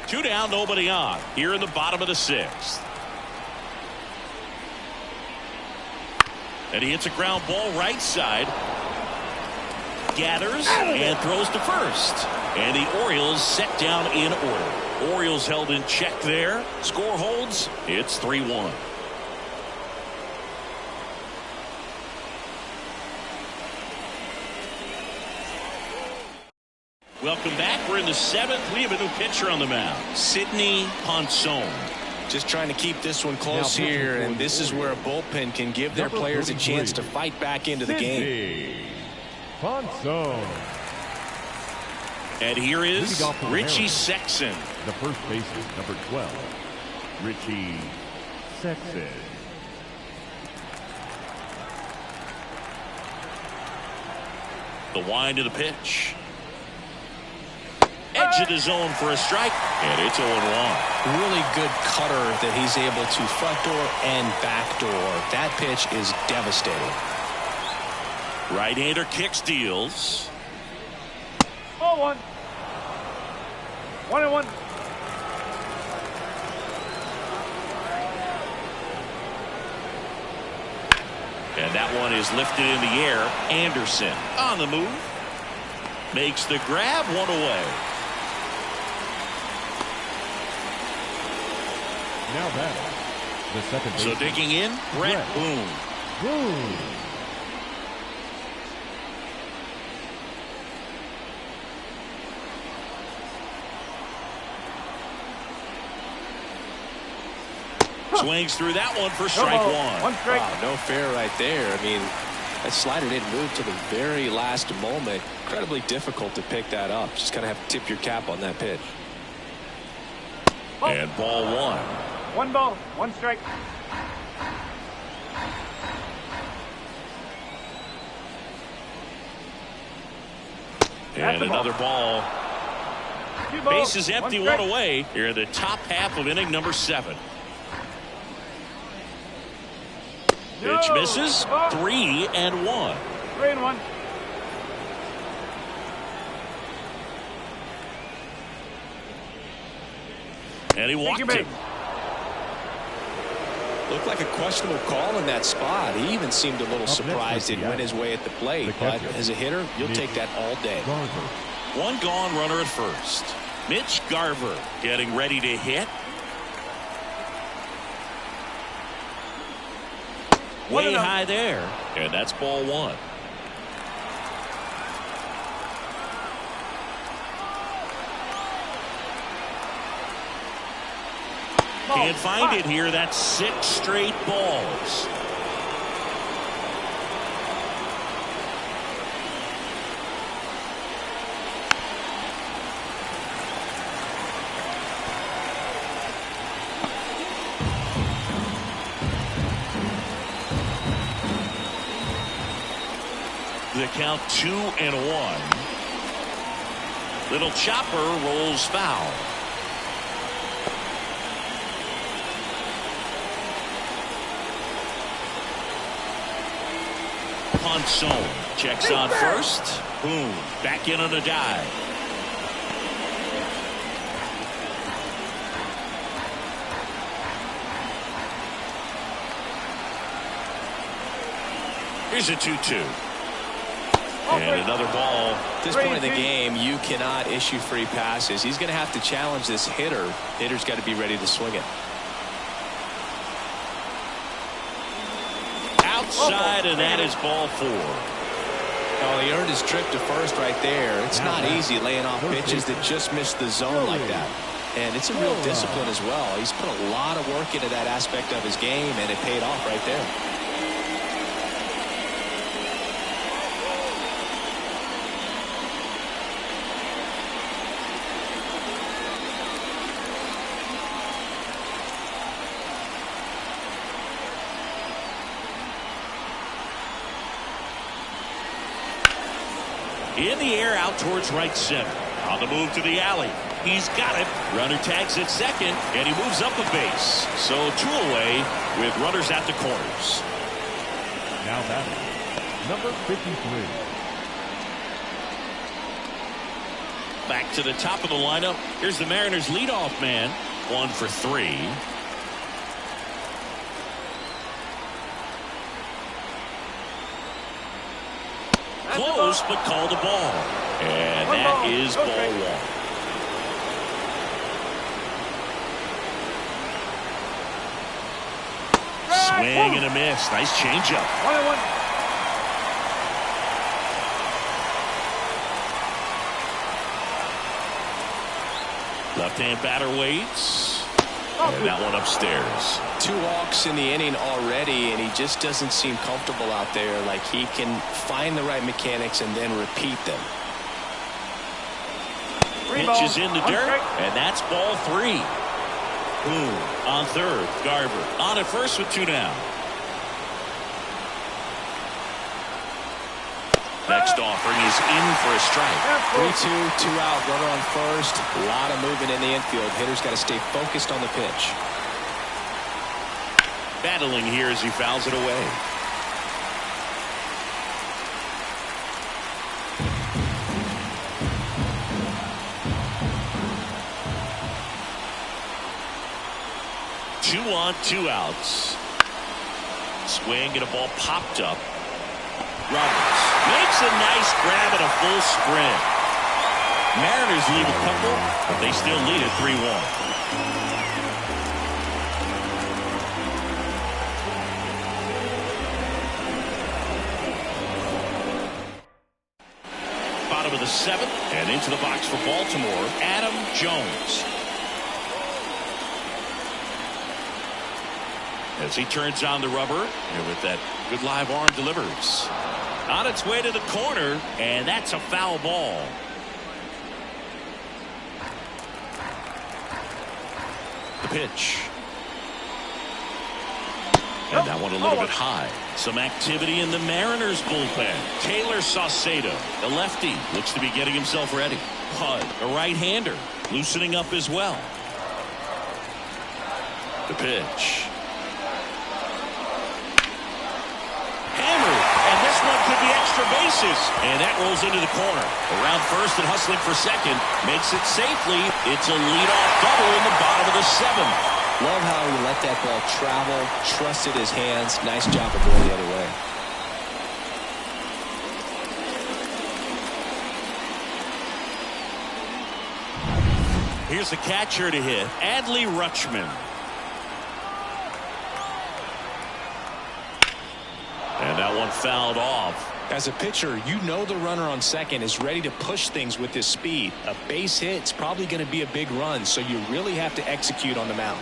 Two down, nobody on. Here in the bottom of the 6th. And he hits a ground ball right side. Gathers and throws to first. And the Orioles set down in order. Orioles held in check there. Score holds. It's 3-1. Welcome back. We're in the 7th. We have a new pitcher on the mound, Sidney Ponson. Just trying to keep this one close here, and this is where a bullpen can give their players a chance to fight back into the game. Ponson. And here is Richie Sexson. The first baseman, number 12, Richie Sexson. The wind of the pitch. Edge of the zone for a strike, and it's 0-1. Really good cutter that he's able to front door and back door. That pitch is devastating. Right-hander kick steals. 0-1. 1-1. And that one is lifted in the air. Anderson on the move. Makes the grab, 1 away. Now that the second baseman. So digging in, Brett Boone. Boone. Swings through that one for strike 1. One strike. Wow, no fair right there. I mean, that slider didn't move to the very last moment. Incredibly difficult to pick that up. Just kind of have to tip your cap on that pitch. And ball 1. 1 ball, 1 strike. And another ball. 2 balls, Base is empty, 1 1 strike. away. Here in the top half of inning number 7. Pitch misses. 3-1. 3-1. And he walked him. Looked like a questionable call in that spot. He even seemed a little surprised it went his way at the plate. But as a hitter, you'll take that all day. One gone runner at first. Mitch Garver getting ready to hit. Way high there. And that's ball 1. Can't find it here. That's 6 straight balls. The count 2-1. Little chopper rolls foul. Ponson checks on first. Boom. Back in on a dive. Here's a 2-2. And another ball. At this point in the game, you cannot issue free passes. He's going to have to challenge this hitter. Hitter's got to be ready to swing it. Outside, and that is ball 4. Oh, he earned his trip to first right there. It's not easy laying off pitches that just miss the zone like that. And it's a real discipline as well. He's put a lot of work into that aspect of his game, and it paid off right there. In the air out towards right center. On the move to the alley. He's got it. Runner tags at second, and he moves up a base. So 2 away with runners at the corners. Now batting, number 53. Back to the top of the lineup. Here's the Mariners leadoff man. 1 for 3. Close, but called a ball. And that is ball 1. Swing and a miss. Nice changeup. 1-1. Left-hand batter waits. And that one upstairs. 2 walks in the inning already, and he just doesn't seem comfortable out there. Like he can find the right mechanics and then repeat them. Pitch is in the dirt, and that's ball 3. Boom on third. Garver on at first with 2 down. Next offering is in for a strike. 3-2, 2 out, runner on first. A lot of movement in the infield. Hitter's got to stay focused on the pitch. Battling here as he fouls it away. Two on, 2 outs. Swing and a ball popped up. Roberts makes a nice grab at a full sprint. Mariners lead a couple, but they still lead at 3-1. Bottom of the 7th, and into the box for Baltimore, Adam Jones. As he turns on the rubber, and with that good live arm delivers. On its way to the corner, and that's a foul ball. The pitch. And that one a little bit high. Some activity in the Mariners bullpen. Taylor Saucedo, the lefty, looks to be getting himself ready. Pud, a right-hander, loosening up as well. The pitch. Hammered, and this one could be extra bases. And that rolls into the corner. Around first and hustling for second. Makes it safely. It's a leadoff double in the bottom of the 7th. Love how he let that ball travel, trusted his hands. Nice job of going the other way. Here's the catcher to hit, Adley Rutschman. And that one fouled off. As a pitcher, you know the runner on second is ready to push things with his speed. A base hit is probably going to be a big run, so you really have to execute on the mound.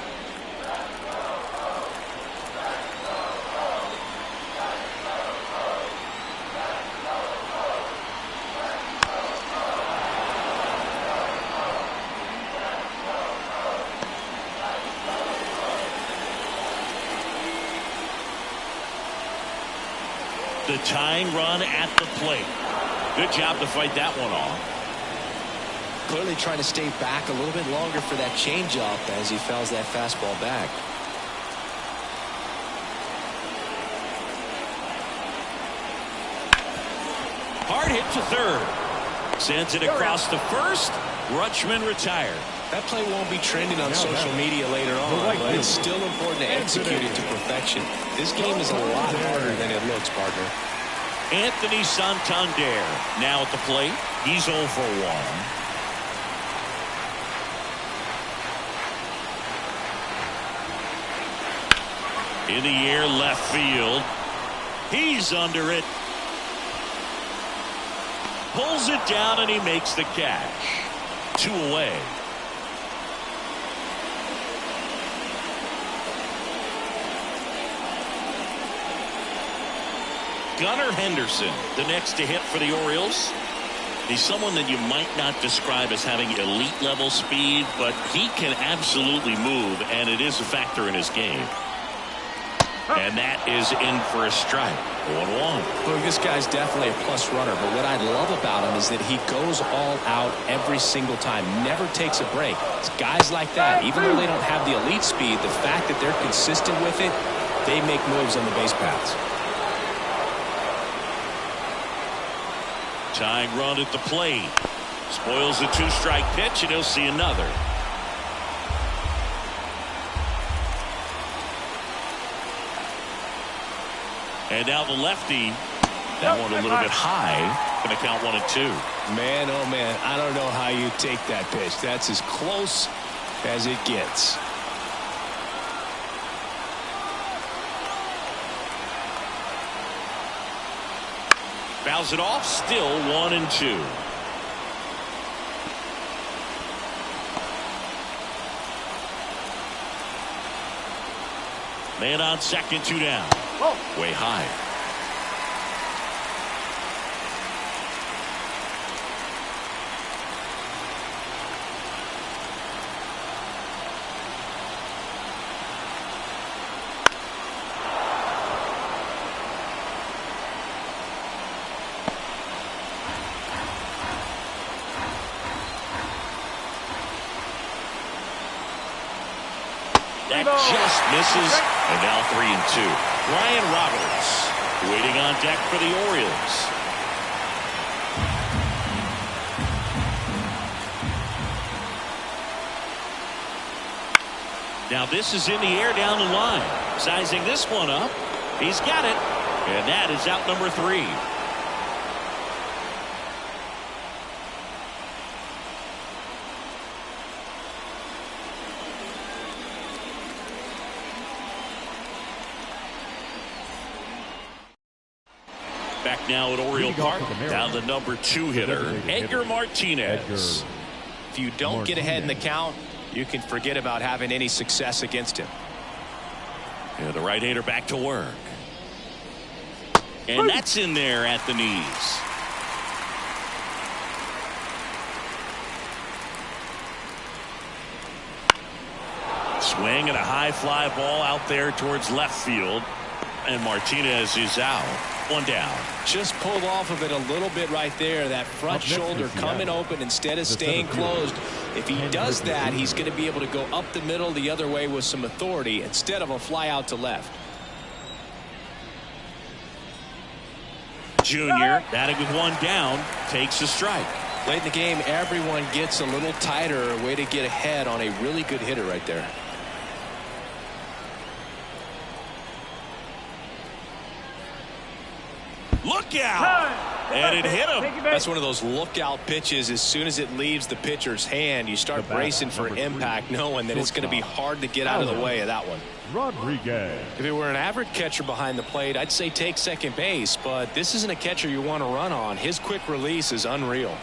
The tying run at the plate. Good job to fight that one off. Clearly trying to stay back a little bit longer for that changeup as he fouls that fastball back. Hard hit to third. Sends it across to first. Rutschman retired. That play won't be trending on social media later on, but it's still important to execute it to perfection. This game is a lot harder than it looks, partner. Anthony Santander now at the plate. He's 0 for 1. In the air, left field. He's under it. Pulls it down and he makes the catch. 2 away. Gunnar Henderson, the next to hit for the Orioles. He's someone that you might not describe as having elite level speed, but he can absolutely move, and it is a factor in his game. And that is in for a strike. 1-1. Look, this guy's definitely a plus runner, but what I love about him is that he goes all out every single time, never takes a break. It's guys like that, even though they don't have the elite speed, the fact that they're consistent with it, they make moves on the base paths. Tying run at the plate. Spoils the 2-strike pitch, and he'll see another. And now the lefty. That one a little bit high. Going to count 1-2. Man, oh man, I don't know how you take that pitch. That's as close as it gets. Fouls it off. Still 1-2. Man on second, 2 down. Way high. That just misses. And now 3-2. Ryan Roberts waiting on deck for the Orioles. Now this is in the air down the line. Sizing this one up. He's got it. And that is out number 3. Back now at Oriole Park, down the number 2 hitter, Edgar Martinez. If you don't get ahead in the count, you can forget about having any success against him. Yeah, the right-hander back to work. And that's in there at the knees. Swing and a high fly ball out there towards left field. And Martinez is out. 1 down. Just pulled off of it a little bit right there. That front shoulder coming open instead of staying closed. If he does that, he's going to be able to go up the middle the other way with some authority instead of a fly out to left. Junior batting with 1 down, takes a strike. Late in the game, everyone gets a little tighter. A way to get ahead on a really good hitter right there. Look out! And it hit him. That's one of those lookout pitches. As soon as it leaves the pitcher's hand, you start bracing for impact, knowing that it's going to be hard to get out of the way of that one. Rodriguez. If it were an average catcher behind the plate, I'd say take second base, but this isn't a catcher you want to run on. His quick release is unreal.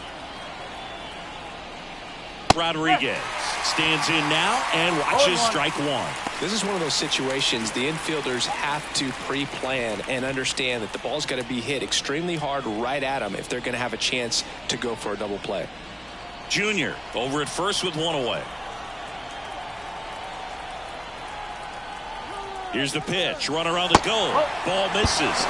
Rodriguez stands in now and watches strike 1. This is one of those situations the infielders have to pre-plan and understand that the ball's got to be hit extremely hard right at them if they're going to have a chance to go for a double play. Junior over at first with 1 away. Here's the pitch. Runner on the go. Ball misses.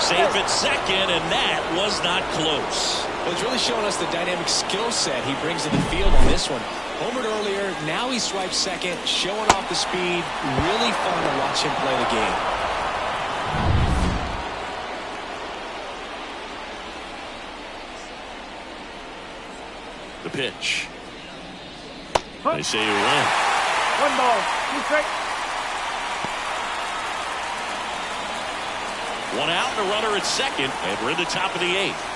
Safe at second, and that was not close. Well, it's really showing us the dynamic skill set he brings to the field on this one. Homered earlier, now he swipes second, showing off the speed. Really fun to watch him play the game. The pitch. They say you win. 1 ball, 2 strikes. 1 out and a runner at second, and we're in the top of the 8th.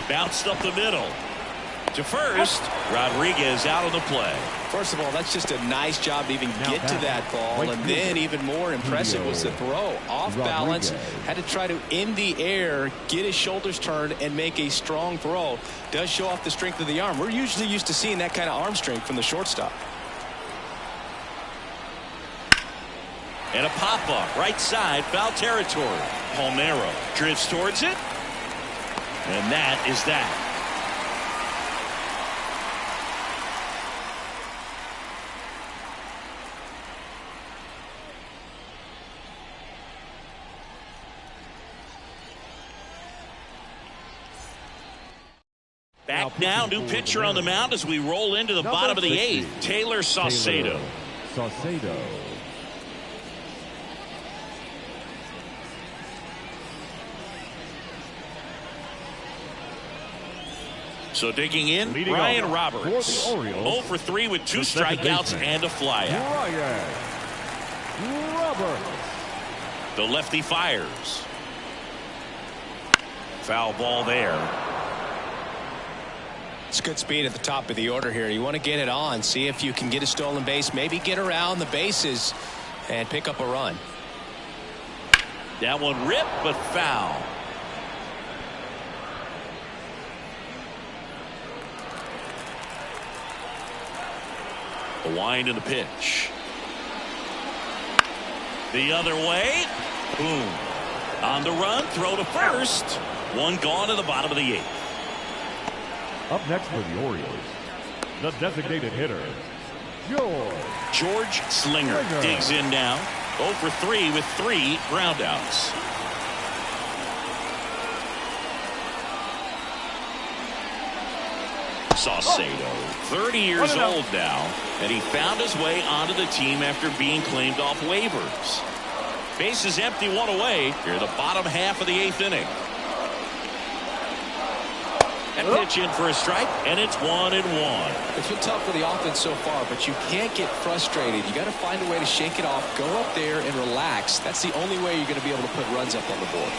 Bounced up the middle. To first, Rodriguez out on the play. First of all, that's just a nice job to even get to that ball, and then even more impressive was the throw. Off balance, had to try to, in the air, get his shoulders turned and make a strong throw. Does show off the strength of the arm. We're usually used to seeing that kind of arm strength from the shortstop. And a pop-up, right side, foul territory. Palmeiro drifts towards it. And that is that. Back now, new pitcher on the mound as we roll into the bottom of the 8th. Taylor Saucedo. Saucedo. So digging in, Leading Ryan off Roberts. for the Orioles, 0 for 3 with 2 the second strikeouts baseman, and a flyout. Ryan Roberts. The lefty fires. Foul ball there. It's good speed at the top of the order here. You want to get it on, see if you can get a stolen base, maybe get around the bases and pick up a run. That one ripped, but foul. The wind and the pitch. The other way. Boom. On the run, throw to first. One gone in the bottom of the 8th. Up next for the Orioles, the designated hitter, George Slinger digs in now. 0 for 3 with 3 groundouts. Saucedo, 30 years old now, and he found his way onto the team after being claimed off waivers. Bases empty, 1 away. Here in the bottom half of the 8th inning. And pitch in for a strike, and it's 1-1. It's been tough for the offense so far, but you can't get frustrated. You got to find a way to shake it off, go up there and relax. That's the only way you're going to be able to put runs up on the board.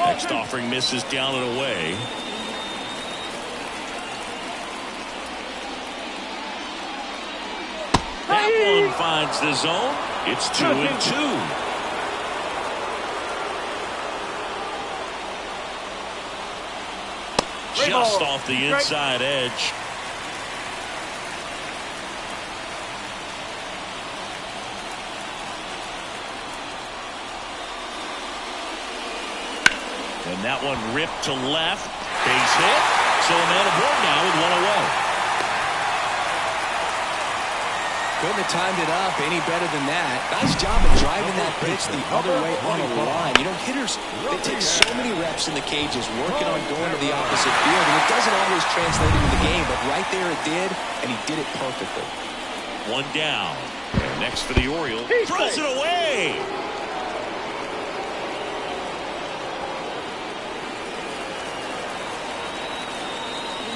Next offering misses down and away. That one finds the zone. It's 2-2. Just off the inside edge. And that one ripped to left. Base hit. So a man aboard now with 1 away. Couldn't have timed it up any better than that. Nice job of driving that pitch the other way on the line. You know, hitters, they take so many reps in the cages working on going to the opposite field, and it doesn't always translate into the game, but right there it did, and he did it perfectly. 1 down. And next for the Orioles. Throws it away.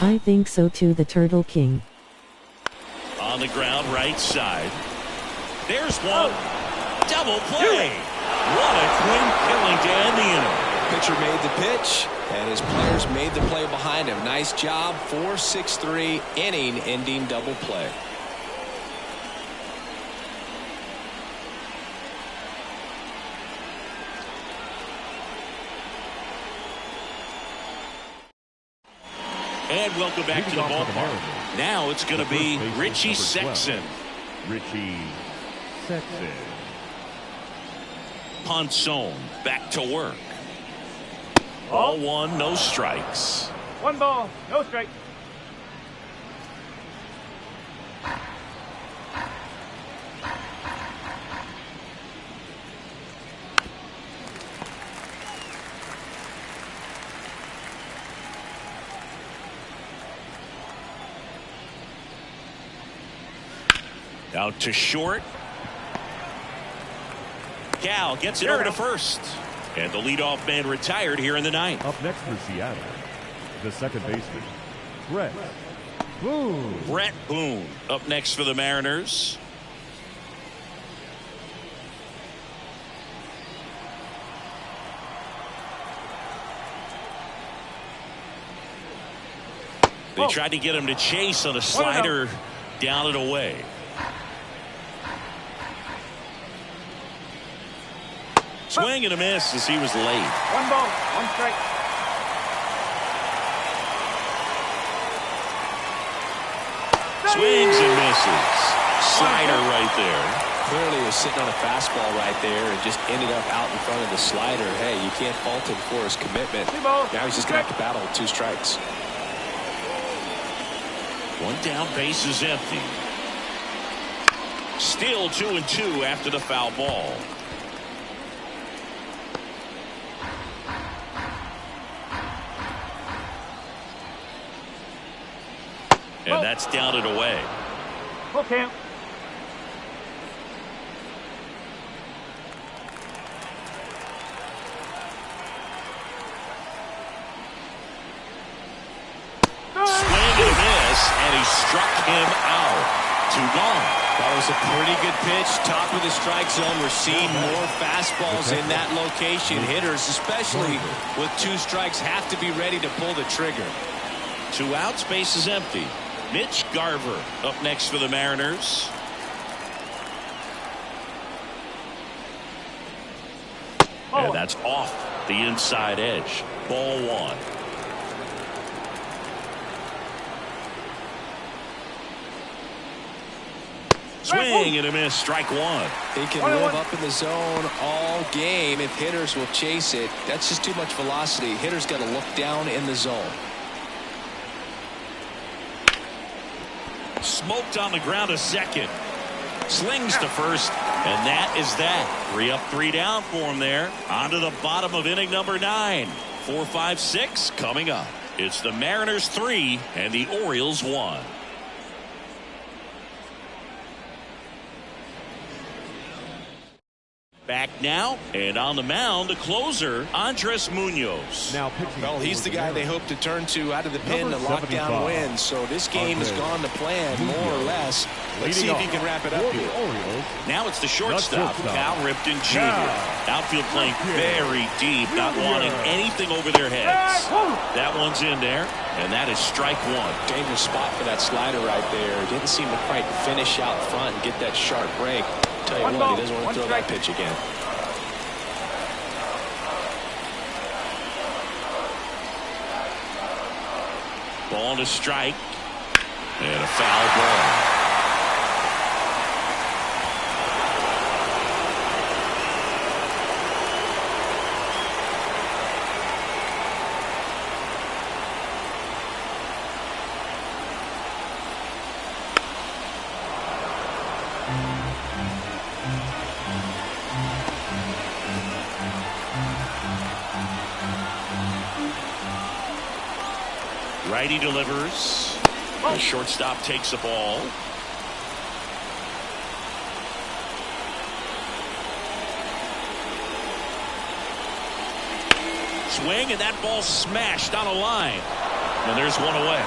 I think so too, the Turtle King. On the ground, right side. There's one. Double play. What a clean killing to end the inning. Pitcher made the pitch, and his players made the play behind him. Nice job. 4-6-3 inning-ending double play. And welcome back to the ballpark. Now it's going to be Richie Sexson. Richie Sexson. Ponson back to work. Ball 1, no strikes. 1 ball, no strike. Out to short. Cal gets it over to first. And the leadoff man retired here in the 9th. Up next for Seattle, the second baseman, Brett Boone. Brett Boone up next for the Mariners. They tried to get him to chase on a slider down and away. Swing and a miss as he was late. 1 ball, 1 strike. Swings and misses. Slider right there. Clearly he was sitting on a fastball right there and just ended up out in front of the slider. Hey, you can't fault him for his commitment. Now he's just going to have to battle with 2 strikes. 1 down, base is empty. Still 2-2 after the foul ball. And that's down and away. Full count. Swing and a miss, and he struck him out. 2 gone. That was a pretty good pitch. Top of the strike zone. We're seeing more fastballs in that location. Hitters, especially with 2 strikes, have to be ready to pull the trigger. 2 outs, base is empty. Mitch Garver up next for the Mariners. And that's off the inside edge. Ball 1. Swing and a miss. Strike 1. He can live up in the zone all game if hitters will chase it. That's just too much velocity. Hitters got to look down in the zone. Smoked on the ground to second. Slings to first, and that is that. 3 up, 3 down for him there. On to the bottom of inning number 9. 4, 5, 6 coming up. It's the Mariners 3 and the Orioles 1. Back now, and on the mound, the closer, Andres Munoz. Now pitching. Well, he's the guy they hope to turn to out of the pen to lock down wins. So this game has gone to plan, more or less. Let's see if he can wrap it up here. Now it's the shortstop, Cal Ripken Jr. Outfield playing very deep, not wanting anything over their heads. That one's in there, and that is strike 1. Dangerous spot for that slider right there. Didn't seem to quite finish out front and get that sharp break. Tell you what, he doesn't want to throw that pitch again. Ball to strike, and a foul ball. Righty delivers. The shortstop takes the ball. Swing, and that ball smashed on a line. And there's one away.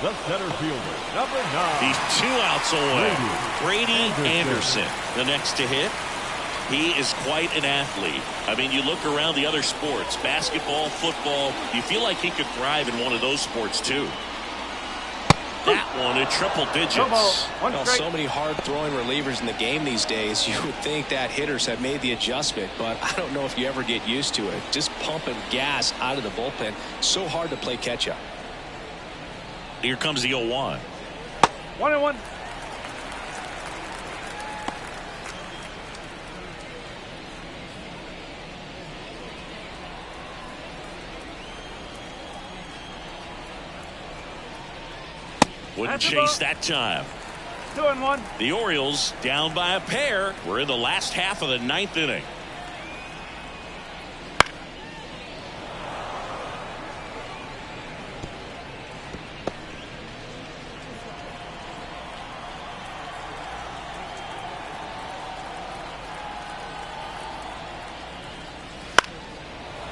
The center fielder, number 9. He's 2 outs away. Brady Anderson, the next to hit. He is quite an athlete. I mean, you look around the other sports, basketball, football, you feel like he could thrive in one of those sports too. That one in triple digits. Well, so many hard-throwing relievers in the game these days. You would think that hitters have made the adjustment, but I don't know if you ever get used to it. Just pumping gas out of the bullpen. So hard to play catch-up. Here comes the 0-1. 1-1. Wouldn't chase that time. 2-1. The Orioles down by a pair. We're in the last half of the 9th inning.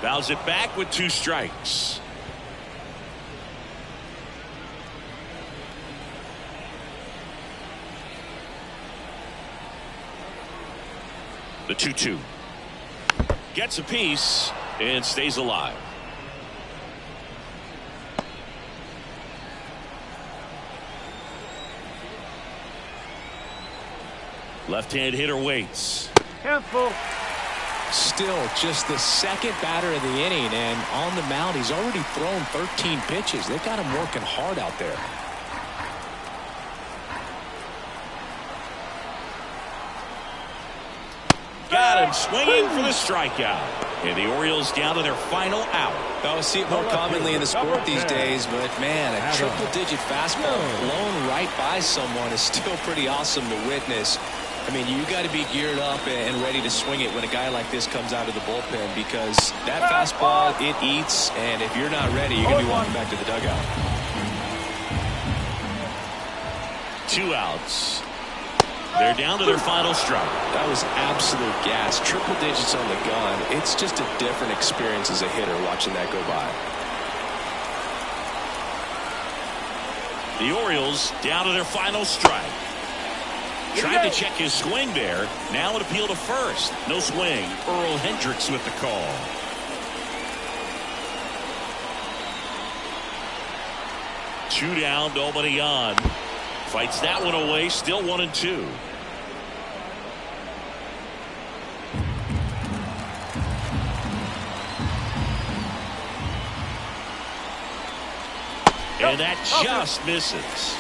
Fouls it back with 2 strikes. The 2-2. Gets a piece and stays alive. Left-hand hitter waits. Handful. Still just the second batter of the inning, and on the mound he's already thrown 13 pitches. They've got him working hard out there. Got him swinging for the strikeout. And the Orioles down to their final out. I see it more commonly in the sport these days, but man, a triple-digit fastball blown right by someone is still pretty awesome to witness. I mean, you got to be geared up and ready to swing it when a guy like this comes out of the bullpen, because that fastball, it eats, and if you're not ready, you're going to be walking back to the dugout. 2 outs. They're down to their final strike. That was absolute gas. Triple digits on the gun. It's just a different experience as a hitter watching that go by. The Orioles down to their final strike. Tried to check his swing there. Now an appeal to first. No swing. Earl Hendricks with the call. Two down, nobody on. Fights that one away. Still 1-2. And that just misses.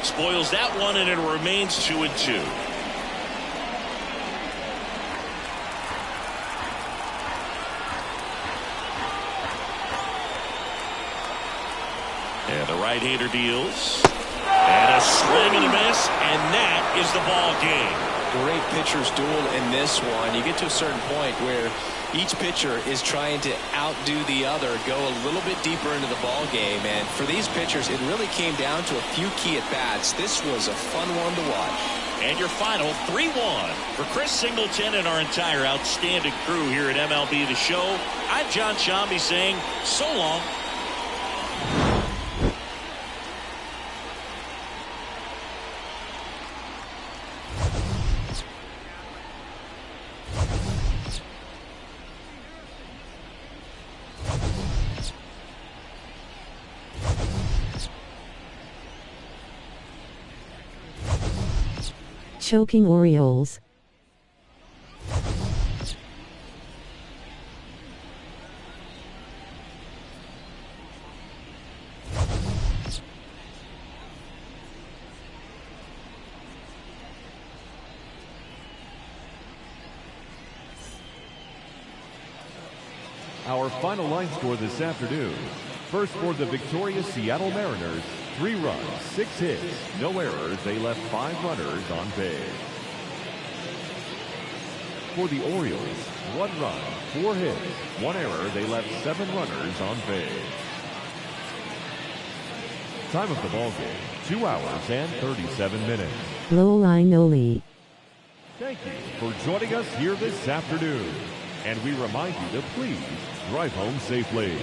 Spoils that one, and it remains 2-2. And the right-hander deals. And a swing and a miss, and that is the ball game. Great pitcher's duel in this one. You get to a certain point where each pitcher is trying to outdo the other, go a little bit deeper into the ball game, and for these pitchers, it really came down to a few key at-bats. This was a fun one to watch. And your final 3-1 for Chris Singleton and our entire outstanding crew here at MLB The Show. I'm John Shambi saying so long. Choking Orioles. Our final line score this afternoon. First for the victorious Seattle Mariners, 3 runs, 6 hits, no errors. They left 5 runners on base. For the Orioles, 1 run, 4 hits, 1 error. They left 7 runners on base. Time of the ball game, 2 hours and 37 minutes. Low line no lead. Thank you for joining us here this afternoon. And we remind you to please drive home safely.